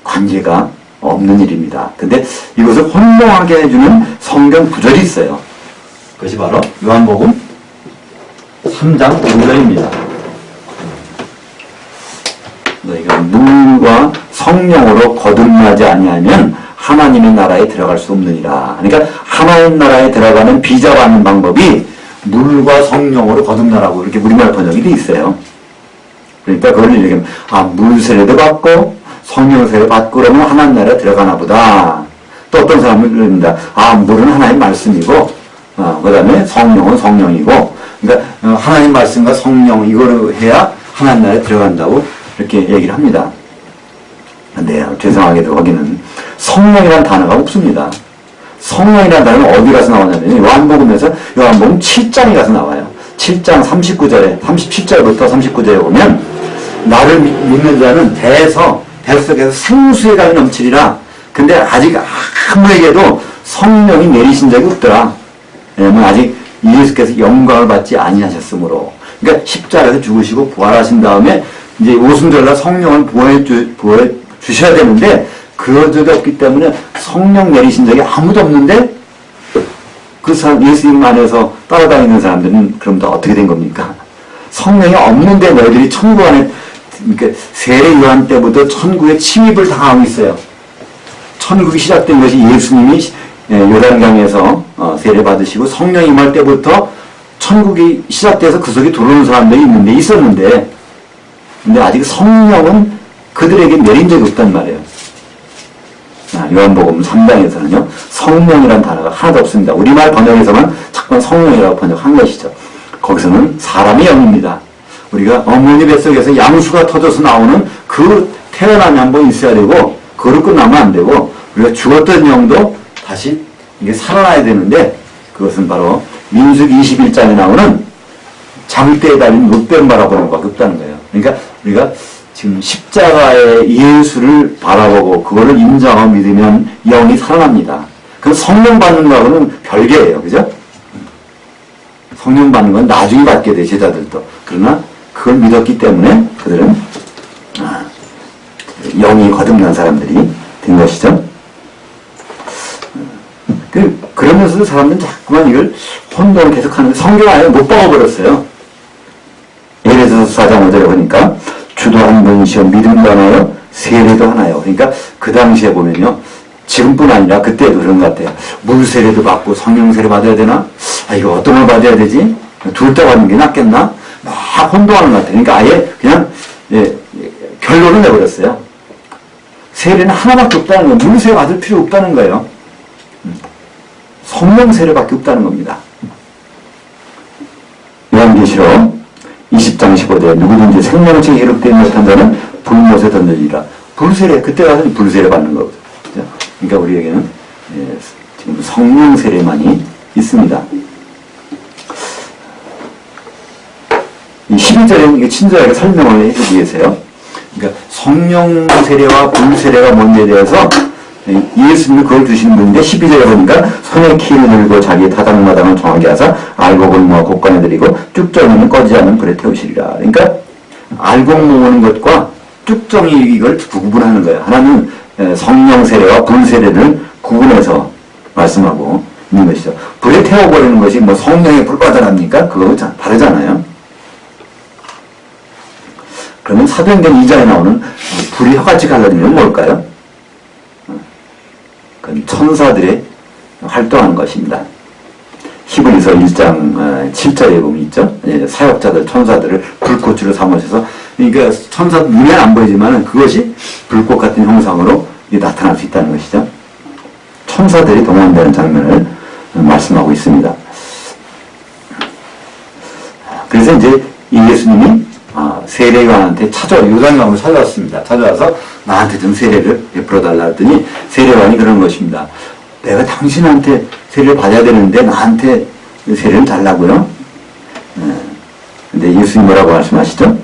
관계가 없는 일입니다. 근데 이것을 혼동하게 해주는 성경 구절이 있어요. 그것이 바로 요한복음 3장 5절입니다. 너희가 물과 성령으로 거듭나지 아니하면 하나님의 나라에 들어갈 수 없느니라. 그러니까 하나님 나라에 들어가는 비자 받는 방법이 물과 성령으로 거듭나라고 이렇게 우리말 번역이 돼 있어요. 그러니까 그걸 이렇게 물 세례도 받고 성령 세례 받고 그러면 하나님 나라에 들어가나 보다. 또 어떤 사람은 그럽니다. 물은 하나님 말씀이고 그 다음에 성령은 성령이고, 그러니까 하나님 말씀과 성령 이거를 해야 하나님 나라에 들어간다고 이렇게 얘기를 합니다. 근데 죄송하게도 거기는 성령이라는 단어가 없습니다. 성령이라는 단어는 어디 가서 나오냐면 요한복음에서 요한복음 7장에 가서 나와요. 7장 39절에 37절부터 39절에 보면 나를 믿는 자는 뱃속에서 생수의 강이 넘치리라. 근데 아직 아무에게도 성령이 내리신 적이 없더라. 왜냐면 아직 예수께서 영광을 받지 아니하셨으므로. 그러니까 십자가에서 죽으시고 부활하신 다음에 이제 오순절날 성령을 부어해 주셔야 되는데 그런 적이 없기 때문에 성령 내리신 적이 아무도 없는데 그 사람 예수님 안에서 따라다니는 사람들은 그럼 다 어떻게 된 겁니까? 성령이 없는데 너희들이 천국 안에, 그러니까 세례 요한 때부터 천국에 침입을 당하고 있어요. 천국이 시작된 것이 예수님이 요단강에서 세례 받으시고 성령 임할 때부터 천국이 시작돼서 그 속에 들어오는 사람들이 있었는데 근데 아직 성령은 그들에게 내린 적이 없단 말이에요. 요한복음 3장에서는요, 성령이라는 단어가 하나도 없습니다. 우리말 번역에서만 자꾸 성령이라고 번역한 것이죠. 거기서는 사람의 영입니다. 우리가 어머니 뱃속에서 양수가 터져서 나오는 그 태어남이 한번 있어야 되고, 그걸 끝나면 안 되고, 우리가 죽었던 영도 다시 이게 살아나야 되는데, 그것은 바로 민수기 21장에 나오는 장대에 달린 롯뱀 바라보는 것밖에 없다는 거예요. 그러니까 우리가 지금 십자가의 예수를 바라보고 그거를 인정하고 믿으면 영이 살아납니다. 그 성령 받는 거하고는 별개예요. 그죠? 성령 받는 건 나중에 받게 돼, 제자들도. 그러나 그걸 믿었기 때문에 그들은 영이 거듭난 사람들이 된 것이죠. 그러면서 사람들은 자꾸만 이걸 혼동을 계속하는데 성경 안에 못 박아버렸어요. 에베소서 4장 5절에 보니까 주도 한 분이시여 믿음도 하나요 세례도 하나요. 그러니까 그 당시에 보면요, 지금뿐 아니라 그때도 그런 것 같아요. 물 세례도 받고 성령 세례 받아야 되나? 아, 이거 어떤 걸 받아야 되지? 둘 다 받는 게 낫겠나? 막 혼동하는 것 같아요. 그러니까 아예 그냥 결론을 내버렸어요. 세례는 하나밖에 없다는 거예요. 물 세례 받을 필요 없다는 거예요. 성령 세례밖에 없다는 겁니다. 요한계시록 20장 15절 누구든지 생명책에 기록되어 못한 자는 불못에 던져지리라. 불세례, 그때 가서 불세례 받는 거거든요. 그러니까 우리에게는 지금 성령 세례만이 있습니다. 이 12절에는 이게 친절하게 설명을 해주기 위해서요. 그러니까 성령 세례와 불세례가 뭔지에 대해서 예수님이 그걸 주신 분인데 12절에 보니까 손에 키를 들고 자기의 타당마당을 정하게 하사 알곡을 모아 곡간에 들이고 쭉정이는 꺼지지 않는 불에 태우시리라. 그러니까 알곡 모으는 것과 쭉정이 이걸 구분하는 거예요. 하나는 성령 세례와 불 세례를 구분해서 말씀하고 있는 것이죠. 불에 태워버리는 것이 뭐 성령에 불 받아납니까? 그거 다르잖아요. 그러면 사도행전 2장에 나오는 불이 혀같이 갈라지면 뭘까요? 그건 천사들의 활동하는 것입니다. 히브리서 1장 7절에 보면 있죠. 사역자들, 천사들을 불꽃으로 삼으셔서, 그러니까 천사 눈에 안 보이지만 그것이 불꽃 같은 형상으로 나타날 수 있다는 것이죠. 천사들이 동원되는 장면을 말씀하고 있습니다. 그래서 이제 이 예수님이 세례요한한테 요단강으로 찾아왔습니다. 찾아와서 나한테 좀 세례를 베풀어달라 했더니 세례요한이 그런 것입니다. 내가 당신한테 세례를 받아야 되는데 나한테 세례를 달라고요? 근데 예수님 뭐라고 말씀하시죠?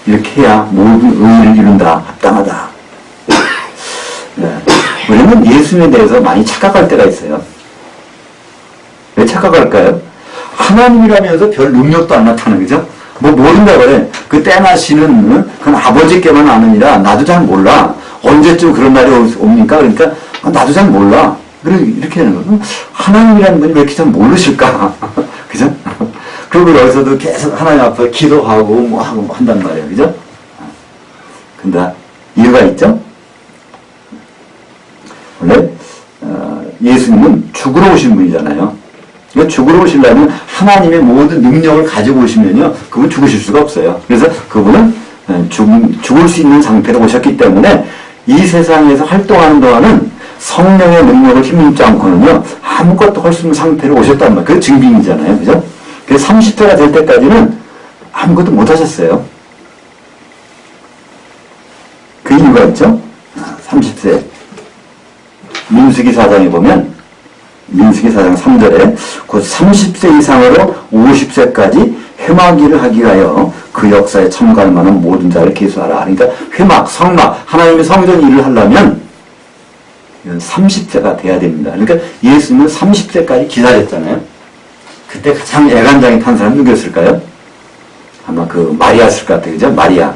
이렇게 해야 모든 의의를 이룬다. 합당하다. 왜냐면 예수님에 대해서 많이 착각할 때가 있어요. 왜 착각할까요? 하나님이라면서 별 능력도 안 나타나는 거죠? 뭐 모른다 그래. 그 때마시는 그건 아버지께만 아느니라 나도 잘 몰라. 언제쯤 그런 날이 옵니까? 그러니까 나도 잘 몰라. 이렇게 하는 거예요. 하나님이라는 분이 왜 이렇게 잘 모르실까? 그죠? 그리고 여기서도 계속 하나님 앞에 기도하고 뭐 하고 한단 말이에요. 그죠? 근데 이유가 있죠? 원래 예수님은 죽으러 오신 분이잖아요. 죽으러 오시려면 하나님의 모든 능력을 가지고 오시면요, 그분 죽으실 수가 없어요. 그래서 그분은 죽을 수 있는 상태로 오셨기 때문에 이 세상에서 활동하는 동안은 성령의 능력을 힘입지 않고는요, 아무것도 할 수 없는 상태로 오셨단 말이에요. 그게 증빙이잖아요. 그죠? 그래서 30세가 될 때까지는 아무것도 못 하셨어요. 그 이유가 있죠? 30세. 민수기 4장에 보면 민수기 4장 3절에 곧 30세 이상으로 50세까지 회막일을 하기 위하여 그 역사에 참가할 만한 모든 자를 계수하라. 그러니까 회막, 성막, 하나님의 성전 일을 하려면 30세가 돼야 됩니다. 그러니까 예수님은 30세까지 기다렸잖아요. 그때 가장 애간장이 탄 사람이 누구였을까요? 아마 그 마리아였을 것 같아요. 그죠? 마리아.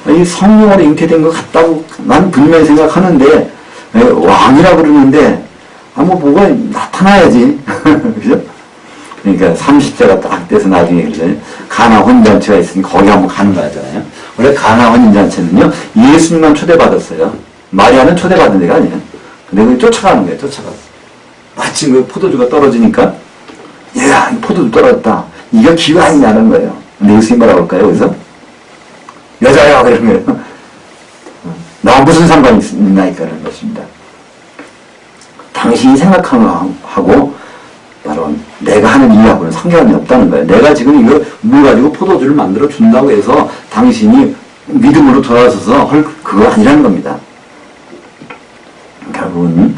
이 성령으로 잉태된 것 같다고 난 분명히 생각하는데 왕이라고 그러는데 뭐가 나타나야지. 그죠? 그러니까 30세가 딱 돼서 나중에 그러잖아요. 가나 혼인잔치가 있으니 거기 한번 가는 거 하잖아요. 원래 가나 혼인잔치는요, 예수님만 초대받았어요. 마리아는 초대받은 데가 아니에요. 근데 그걸 쫓아가는 거예요. 쫓아가서. 마침 그 포도주가 떨어지니까, 야, 포도주 떨어졌다. 이거 기회 아니냐는 거예요. 근데 예수님 뭐라고 할까요? 그래서? 여자야! 그런 거예요. 나와 무슨 상관이 있나이까? 라는 것입니다. 당신이 생각하고 바로 내가 하는 일하고는 상관이 없다는 거예요. 내가 지금 이거 물 가지고 포도주를 만들어 준다고 해서 당신이 믿음으로 돌아서서 할 그거 아니라는 겁니다. 결국은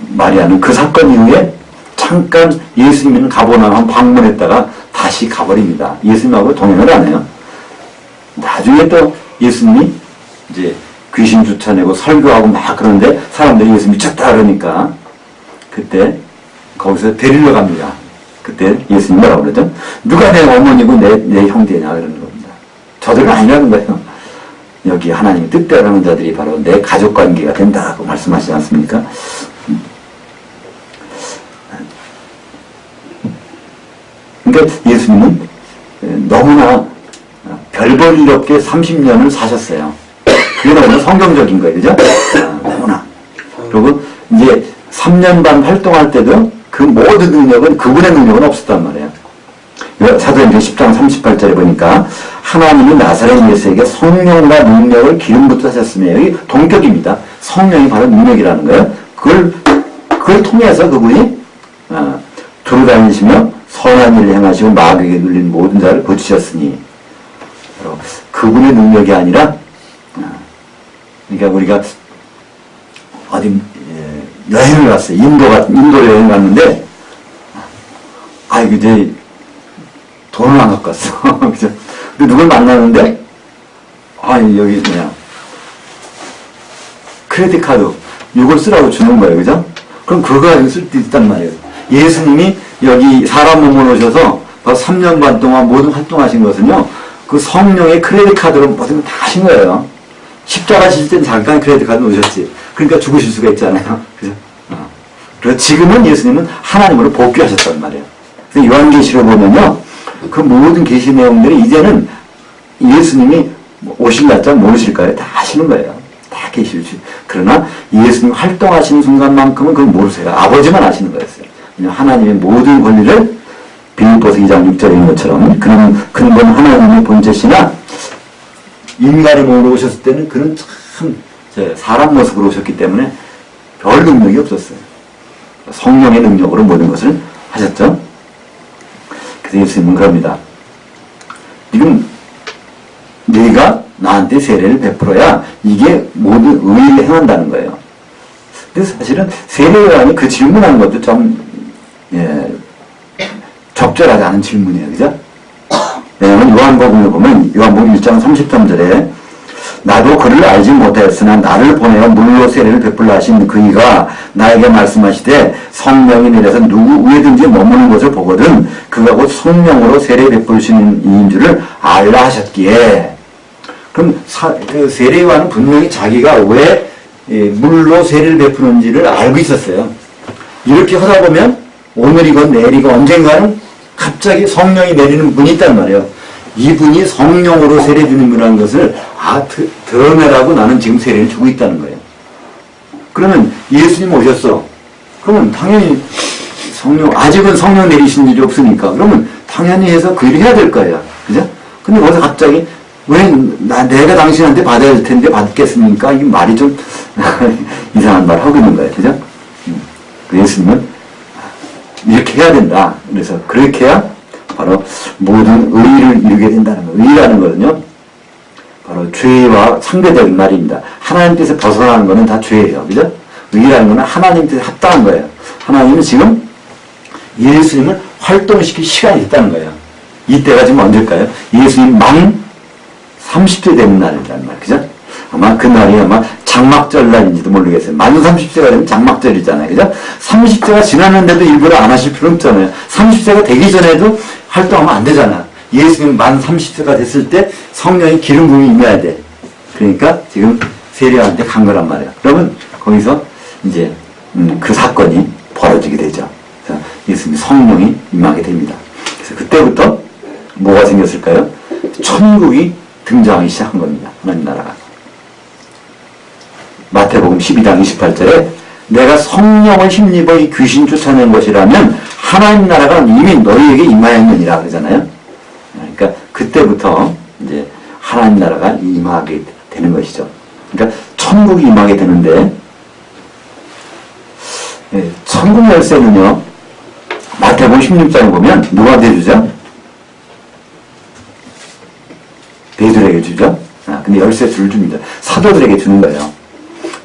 마리아는 그 사건 이후에 잠깐 예수님은 가버나움 방문했다가 다시 가버립니다. 예수님하고 동행을 안 해요. 나중에 또 예수님이 이제 귀신 쫓아내고 설교하고 막 그러는데 사람들이 예수 미쳤다 그러니까 그때 거기서 데리러 갑니다. 그때 예수님 뭐라고 그러죠? 누가 내 어머니고 내 형제냐 그러는 겁니다. 저들은 아니라는 거예요. 여기 하나님의 뜻대로 자들이 바로 내 가족 관계가 된다고 말씀하시지 않습니까? 그러니까 예수님은 너무나 별 볼 일 없게 30년을 사셨어요. 그게 너무나 성경적인 거예요. 그죠? 너무나. 그리고 이제 3년 반 활동할 때도 그 모든 능력은, 그분의 능력은 없었단 말이에요. 사도행전 10장 38절에 보니까 하나님이 나사렛 예수에게 성령과 능력을 기름 붓으셨으며, 여기 동격입니다. 성령이 바로 능력이라는 거예요. 그걸 통해서 그분이 두루다니시며 선한 일을 행하시고 마귀에게 눌린 모든 자를 고치셨으니, 바로 그분의 능력이 아니라, 그러니까 우리가 어디 여행을 갔어요. 인도로 여행 갔는데, 이제 돈을 안 갖고 갔어. 그죠? 근데 누굴 만나는데, 여기 그냥 크레딧 카드 이걸 쓰라고 주는 거예요. 그죠? 그럼 그거 가지고 쓸 수 있단 말이에요. 예수님이 여기 사람 몸을 오셔서 3년 반 동안 모든 활동하신 것은요, 그 성령의 크레딧 카드로 모든 다 하신 거예요. 십자가 지실 때는 잠깐 크레딧 카드 오셨지. 그러니까 죽으실 수가 있잖아요. 그죠? 그래서 지금은 예수님은 하나님으로 복귀하셨단 말이에요. 그래서 요한계시로 보면요, 그 모든 계시 내용들이 이제는 예수님이 오실 날짜 모르실 거예요. 다 아시는 거예요. 다 계시를 주. 그러나 예수님 활동하시는 순간만큼은 그걸 모르세요. 아버지만 아시는 거였어요. 하나님의 모든 권리를 빌립보서 2장 6절에 있는 것처럼 그는 하나님의 본체시나 인간의 몸으로 오셨을 때는 그는 참 사람 모습으로 오셨기 때문에 별 능력이 없었어요. 성령의 능력으로 모든 것을 하셨죠. 그래서 예수님은 그럽니다. 지금 네가 나한테 세례를 베풀어야 이게 모든 의를 행한다는 거예요. 근데 사실은 세례요한이 그 질문하는 것도 좀 적절하지 않은 질문이에요. 그죠? 왜냐하면 요한복음을 보면 요한복음 1장 33절에 나도 그를 알지 못하였으나 나를 보내어 물로 세례를 베풀라 하신 그이가 나에게 말씀하시되 성령이 내려서 누구 위에든지 머무는 것을 보거든 그가 곧 성령으로 세례 베풀시는 이인 줄을 알라 하셨기에. 그럼 세례요한은 분명히 자기가 왜 물로 세례를 베푸는지를 알고 있었어요. 이렇게 하다 보면 오늘이건 내일이건 언젠가는 갑자기 성령이 내리는 분이 있단 말이에요. 이분이 성령으로 세례 주는 분이라는 것을 드러내라고 나는 지금 세례를 주고 있다는 거예요. 그러면 예수님 오셨어. 그러면 당연히 아직은 성령 내리신 일이 없으니까 그러면 당연히 해서 그 일을 해야 될 거예요. 그죠? 근데 거기서 갑자기 내가 당신한테 받아야 될 텐데 받겠습니까? 이 말이 좀 이상한 말 하고 있는 거예요. 그죠? 예수님은 이렇게 해야 된다. 그래서 그렇게 해야 바로 모든 의를 이루게 된다는 거예요. 의라는 거는요, 바로 죄와 상대적인 말입니다. 하나님 뜻에 벗어나는 거는 다 죄예요. 그죠? 의라는 거는 하나님 뜻에 합당한 거예요. 하나님은 지금 예수님을 활동시킬 시간이 있다는 거예요. 이때가 지금 언제일까요? 예수님 만 30세 되는 날이란 말이에요. 그죠? 아마 그 날이 아마 장막절 날인지도 모르겠어요. 만 30세가 되면 장막절이잖아요. 그죠? 30세가 지났는데도 일부러 안 하실 필요 없잖아요. 30세가 되기 전에도 활동하면 안 되잖아. 예수님 만 30세가 됐을 때 성령의 기름 부음이 임해야 돼. 그러니까 지금 세례한테 간 거란 말이에요. 그러면 거기서 이제 그 사건이 벌어지게 되죠. 그래서 예수님 성령이 임하게 됩니다. 그래서 그때부터 뭐가 생겼을까요? 천국이 등장하기 시작한 겁니다. 하나님 나라가. 마태복음 12장 28절에 내가 성령을 힘입어 이 귀신 쫓아낸 것이라면 하나님 나라가 이미 너희에게 임하였느니라 그러잖아요. 그러니까 그때부터 이제 하나님 나라가 임하게 되는 것이죠. 그러니까 천국이 임하게 되는데 천국 열쇠는요. 마태복음 16장에 보면 누구한테 주죠? 베드로에게 주죠. 근데 열쇠 줄 줍니다. 사도들에게 주는 거예요.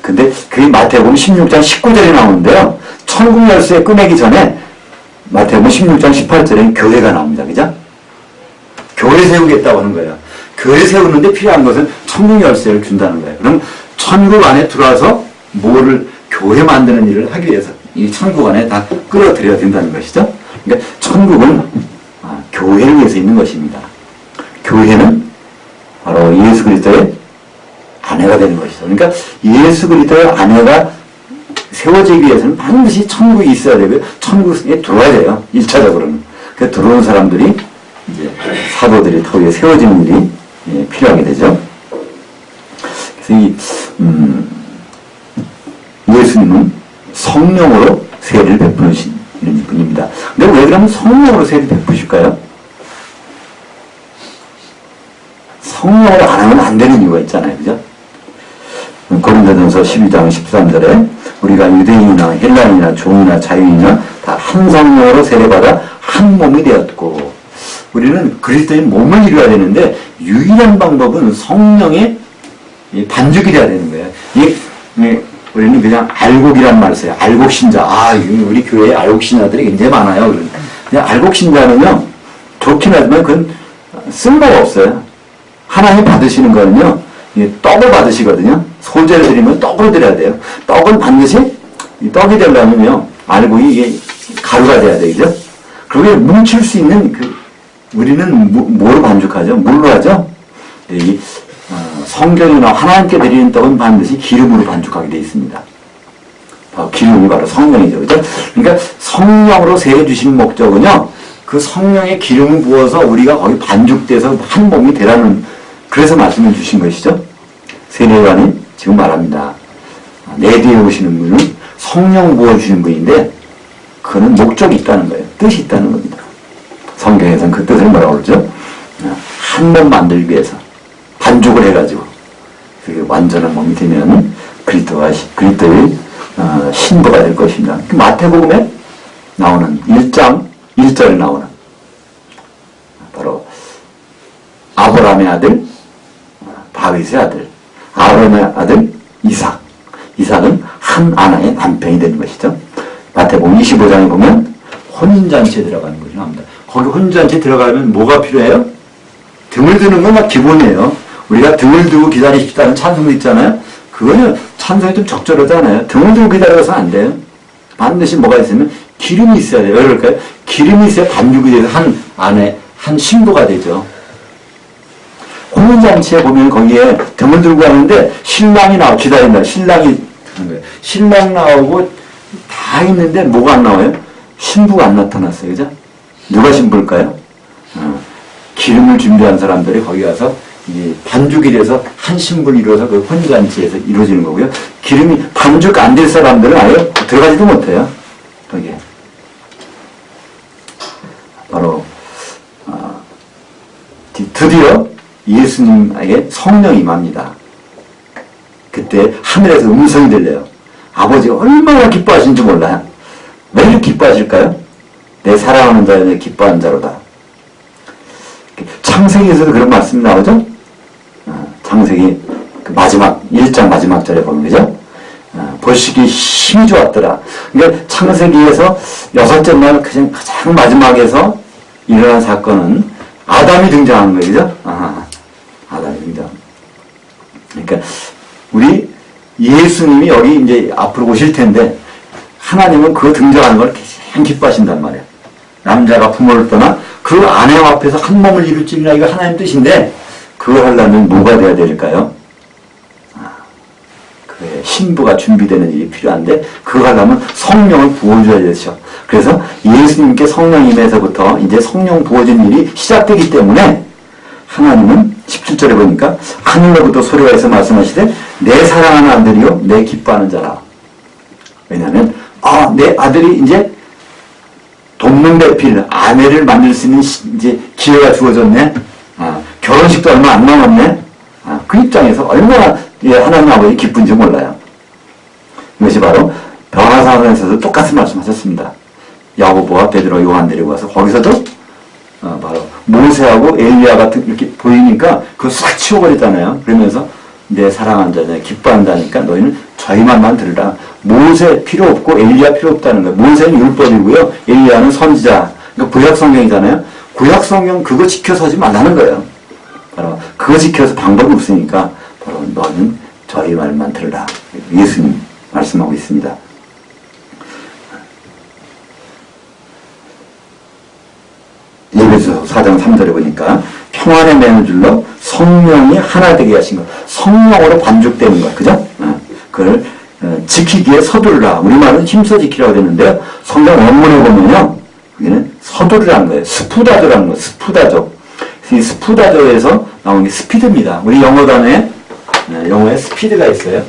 근데 그게 마태복음 16장 19절에 나오는데요. 천국 열쇠 꺼내기 전에 마태복음 16장 18절에 교회가 나옵니다. 그죠? 교회 세우겠다고 하는 거예요. 교회 세우는데 필요한 것은 천국 열쇠를 준다는 거예요. 그럼 천국 안에 들어와서 교회 만드는 일을 하기 위해서 이 천국 안에 다 끌어들여야 된다는 것이죠. 그러니까 천국은 교회를 위해서 있는 것입니다. 교회는 바로 예수 그리스도의 아내가 되는 것이죠. 그러니까 예수 그리스도의 아내가 세워지기 위해서는 반드시 천국이 있어야 되고요. 천국에 들어와야 돼요. 1차적으로는. 그 들어온 사람들이 이제 사도들이 더 위에 세워지는 일이 필요하게 되죠. 그래서 예수님은 성령으로 세례를 베푸시는 분입니다. 근데 왜 그러면 성령으로 세례를 베푸실까요? 성령으로 안 하면 안 되는 이유가 있잖아요. 그죠? 고린도전서 12장 13절에 우리가 유대인이나 헬라인이나 종이나 자유인이나 다 한 성령으로 세례받아 한 몸이 되었고, 우리는 그리스도인 몸을 이루어야 되는데 유일한 방법은 성령의 반죽이 돼야 되는 거예요. 우리는 그냥 알곡이란 말을 써요. 알곡신자. 우리 교회에 알곡신자들이 굉장히 많아요. 그냥 알곡신자는요, 좋긴 하지만 그건 쓸모가 없어요. 하나님 받으시는 거는요, 떡을 받으시거든요. 소재를 드리면 떡을 드려야 돼요. 떡은 반드시 떡이 되려면요, 알곡이 이게 가루가 돼야 되죠. 그러게 뭉칠 수 있는 우리는 뭐로 반죽하죠? 물로 하죠? 성전이나 하나님께 드리는 떡은 반드시 기름으로 반죽하게 되어 있습니다. 기름이 바로 성령이죠. 그죠? 그러니까 성령으로 세례 주신 목적은요, 그 성령의 기름을 부어서 우리가 거기 반죽돼서 한 몸이 되라는, 그래서 말씀을 주신 것이죠. 세례요한이 지금 말합니다. 내 뒤에 오시는 분은 성령 부어주시는 분인데, 그는 목적이 있다는 거예요. 뜻이 있다는 겁니다. 성경에서는 그 뜻을 뭐라고 그러죠? 한 몸 만들기 위해서 반죽을 해가지고 그게 완전한 몸이 되면 그리스도의 신부가 될 것입니다. 마태복음에 나오는 1장 1절에 나오는 바로 아브라함의 아들 다윗의 아들, 아브라함의 아들 이삭은 한 아내의 남편이 되는 것이죠. 마태복음 25장에 보면 혼인잔치에 들어가는 것이 나옵니다. 거기 혼인잔치에 들어가면 뭐가 필요해요? 등을 드는 건 다 기본이에요. 우리가 등을 들고 기다리십시다는 찬송도 있잖아요. 그거는 찬송이 좀 적절하잖아요. 등을 들고 기다려서는 안 돼요. 반드시 뭐가 있으면 기름이 있어야 돼요. 왜 그럴까요? 기름이 있어야 반죽이 돼서 한 안에 한 신부가 되죠. 혼인잔치에 보면 거기에 등을 들고 가는데 신랑이 기다린다. 신랑이 신랑 나오고 다 있는데 뭐가 안 나와요? 신부가 안 나타났어요. 그죠? 누가 신부일까요? 기름을 준비한 사람들이 거기 가서 이게 반죽이 돼서 한 신부를 이루어서 그 혼인잔치에서 이루어지는 거고요. 기름이 반죽 안 될 사람들은 아예 들어가지도 못해요. 거기에. 바로 드디어 예수님에게 성령이 임합니다. 그때 하늘에서 음성이 들려요. 아버지가 얼마나 기뻐하신지 몰라요. 왜 이렇게 기뻐하실까요? 내 사랑하는 자여 내 기뻐하는 자로다. 창세기에서도 그런 말씀이 나오죠? 창세기 그 마지막 1장 마지막 절에 보면 그죠? 보시기 힘이 좋았더라. 그러니까 창세기에서 6째 날 가장 마지막에서 일어난 사건은 아담이 등장하는 거예요. 그죠? 아담이 등장. 그러니까 우리 예수님이 여기 이제 앞으로 오실 텐데 하나님은 그 등장하는 걸 가장 기뻐하신단 말이에요. 남자가 부모를 떠나 그 아내와 앞에서 한 몸을 이룰지니라, 이거 하나님 뜻인데 그걸 하려면 뭐가 돼야 될까요? 그래, 신부가 준비되는 일이 필요한데 그거 하려면 성령을 부어줘야 되죠. 그래서 예수님께 성령 임해서부터 이제 성령 부어진 일이 시작되기 때문에 하나님은 17절에 보니까 하늘로부터 소리가 있어 말씀하시되 내 사랑하는 아들이요 내 기뻐하는 자라. 왜냐하면 내 아들이 이제 돕는 배필 아내를 만들 수 있는 이제 기회가 주어졌네. 결혼식도 얼마 안 남았네. 그 입장에서 얼마나 하나님 아버지 기쁜지 몰라요. 이것이 바로 변화사관에서도 똑같은 말씀하셨습니다. 야고보와 베드로, 요한 데리고 와서 거기서도 바로 모세하고 엘리야 같은 이렇게 보이니까 그거 싹 치워버렸잖아요. 그러면서 내 사랑하는 자냐 기뻐한다니까 너희는 저희만만 들으라. 모세 필요 없고 엘리야 필요 없다는 거예요. 모세는 율법이고요. 엘리야는 선지자. 그러니까 구약 성경이잖아요. 구약 성경 그거 지켜서 하지 말라는 거예요. 바로 그거 지켜서 방법이 없으니까 바로 너는 저희 말만 들으라. 예수님 말씀하고 있습니다. 예배서 4장 3절에 보니까 평안의 맹을 줄로 성령이 하나 되게 하신 것. 성령으로 반죽되는 거야. 그죠? 그걸 지키기에 서두르라. 우리말은 힘써 지키라고 되는데요. 성경 원문에 보면요. 여기는 서두르라는 거예요. 스푸다조라는 거예요. 스푸다조. 이 스푸다조에서 나온 게 스피드입니다. 우리 영어 단어에 영어에 스피드가 있어요.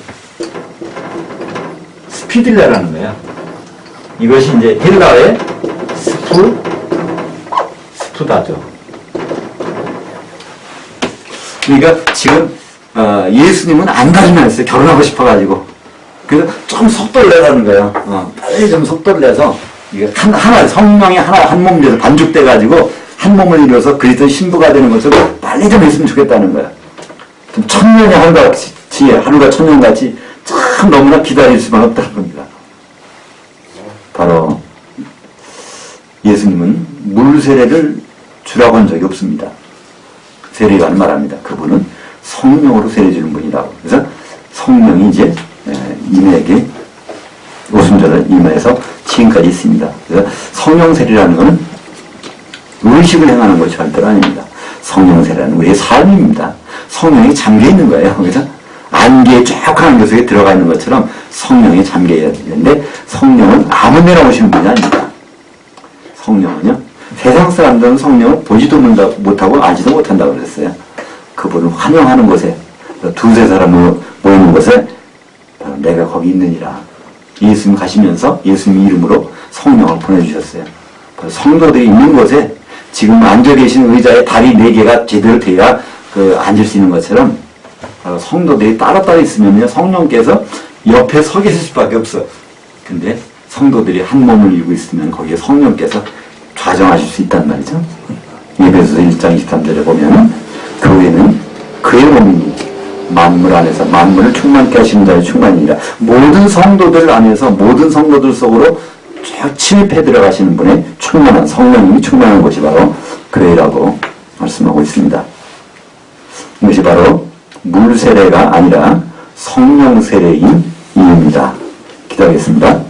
스피들레라는 거예요. 이것이 이제 헬라어의 스푸다죠. 그러니까 지금 예수님은 안 가지만 했어요. 결혼하고 싶어가지고. 그래서 좀 속도를 내라는 거예요. 빨리 좀 속도를 내서 이게 하나 성령이 하나 한 몸 돼서 반죽돼가지고 한 몸을 이루어서 그리스도 신부가 되는 것으로 빨리 좀 했으면 좋겠다는 거야. 좀 천년이 하루가 천년같이 참 너무나 기다릴 수만 없다는 겁니다. 바로 예수님은 물 세례를 주라고 한 적이 없습니다. 세례요한은 말합니다. 그분은 성령으로 세례 주는 분이라고. 그래서 성령이 이제 이마에게 오순절을 이마에서 지금까지 있습니다. 그래서 성령 세례라는 것은 의식을 행하는 것이 절대로 아닙니다. 성령 세례는 우리의 삶입니다. 성령이 잠겨 있는 거예요. 그래서 안개에 쫙 안개 속에 들어가 있는 것처럼 성령이 잠겨 있는데 성령은 아무 데나 오시는 분이 아닙니다. 성령은요. 세상 사람들은 성령을 보지도 못하고 알지도 못한다고 그랬어요. 그분을 환영하는 곳에 두세 사람 모이는 곳에 바로 내가 거기 있느니라. 예수님 가시면서 예수님 이름으로 성령을 보내주셨어요. 성도들이 있는 곳에 지금 앉아 계신 의자에 다리 4개가 제대로 돼야 앉을 수 있는 것처럼 성도들이 따로따로 있으면요. 성령께서 옆에 서 계실 수밖에 없어. 근데 성도들이 한 몸을 이루고 있으면 거기에 성령께서 좌정하실 수 있단 말이죠. 에베소서 1장 23절에 보면 교회는 그의 몸이니 만물 안에서 만물을 충만케 하시는 자의 충만이니라. 모든 성도들 안에서 모든 성도들 속으로 쭉 침입해 들어가시는 분의 충만한 성령님이 충만한 곳이 바로 교회라고 말씀하고 있습니다. 이것이 바로 물 세례가 아니라 성령 세례인 이유입니다. 기도하겠습니다.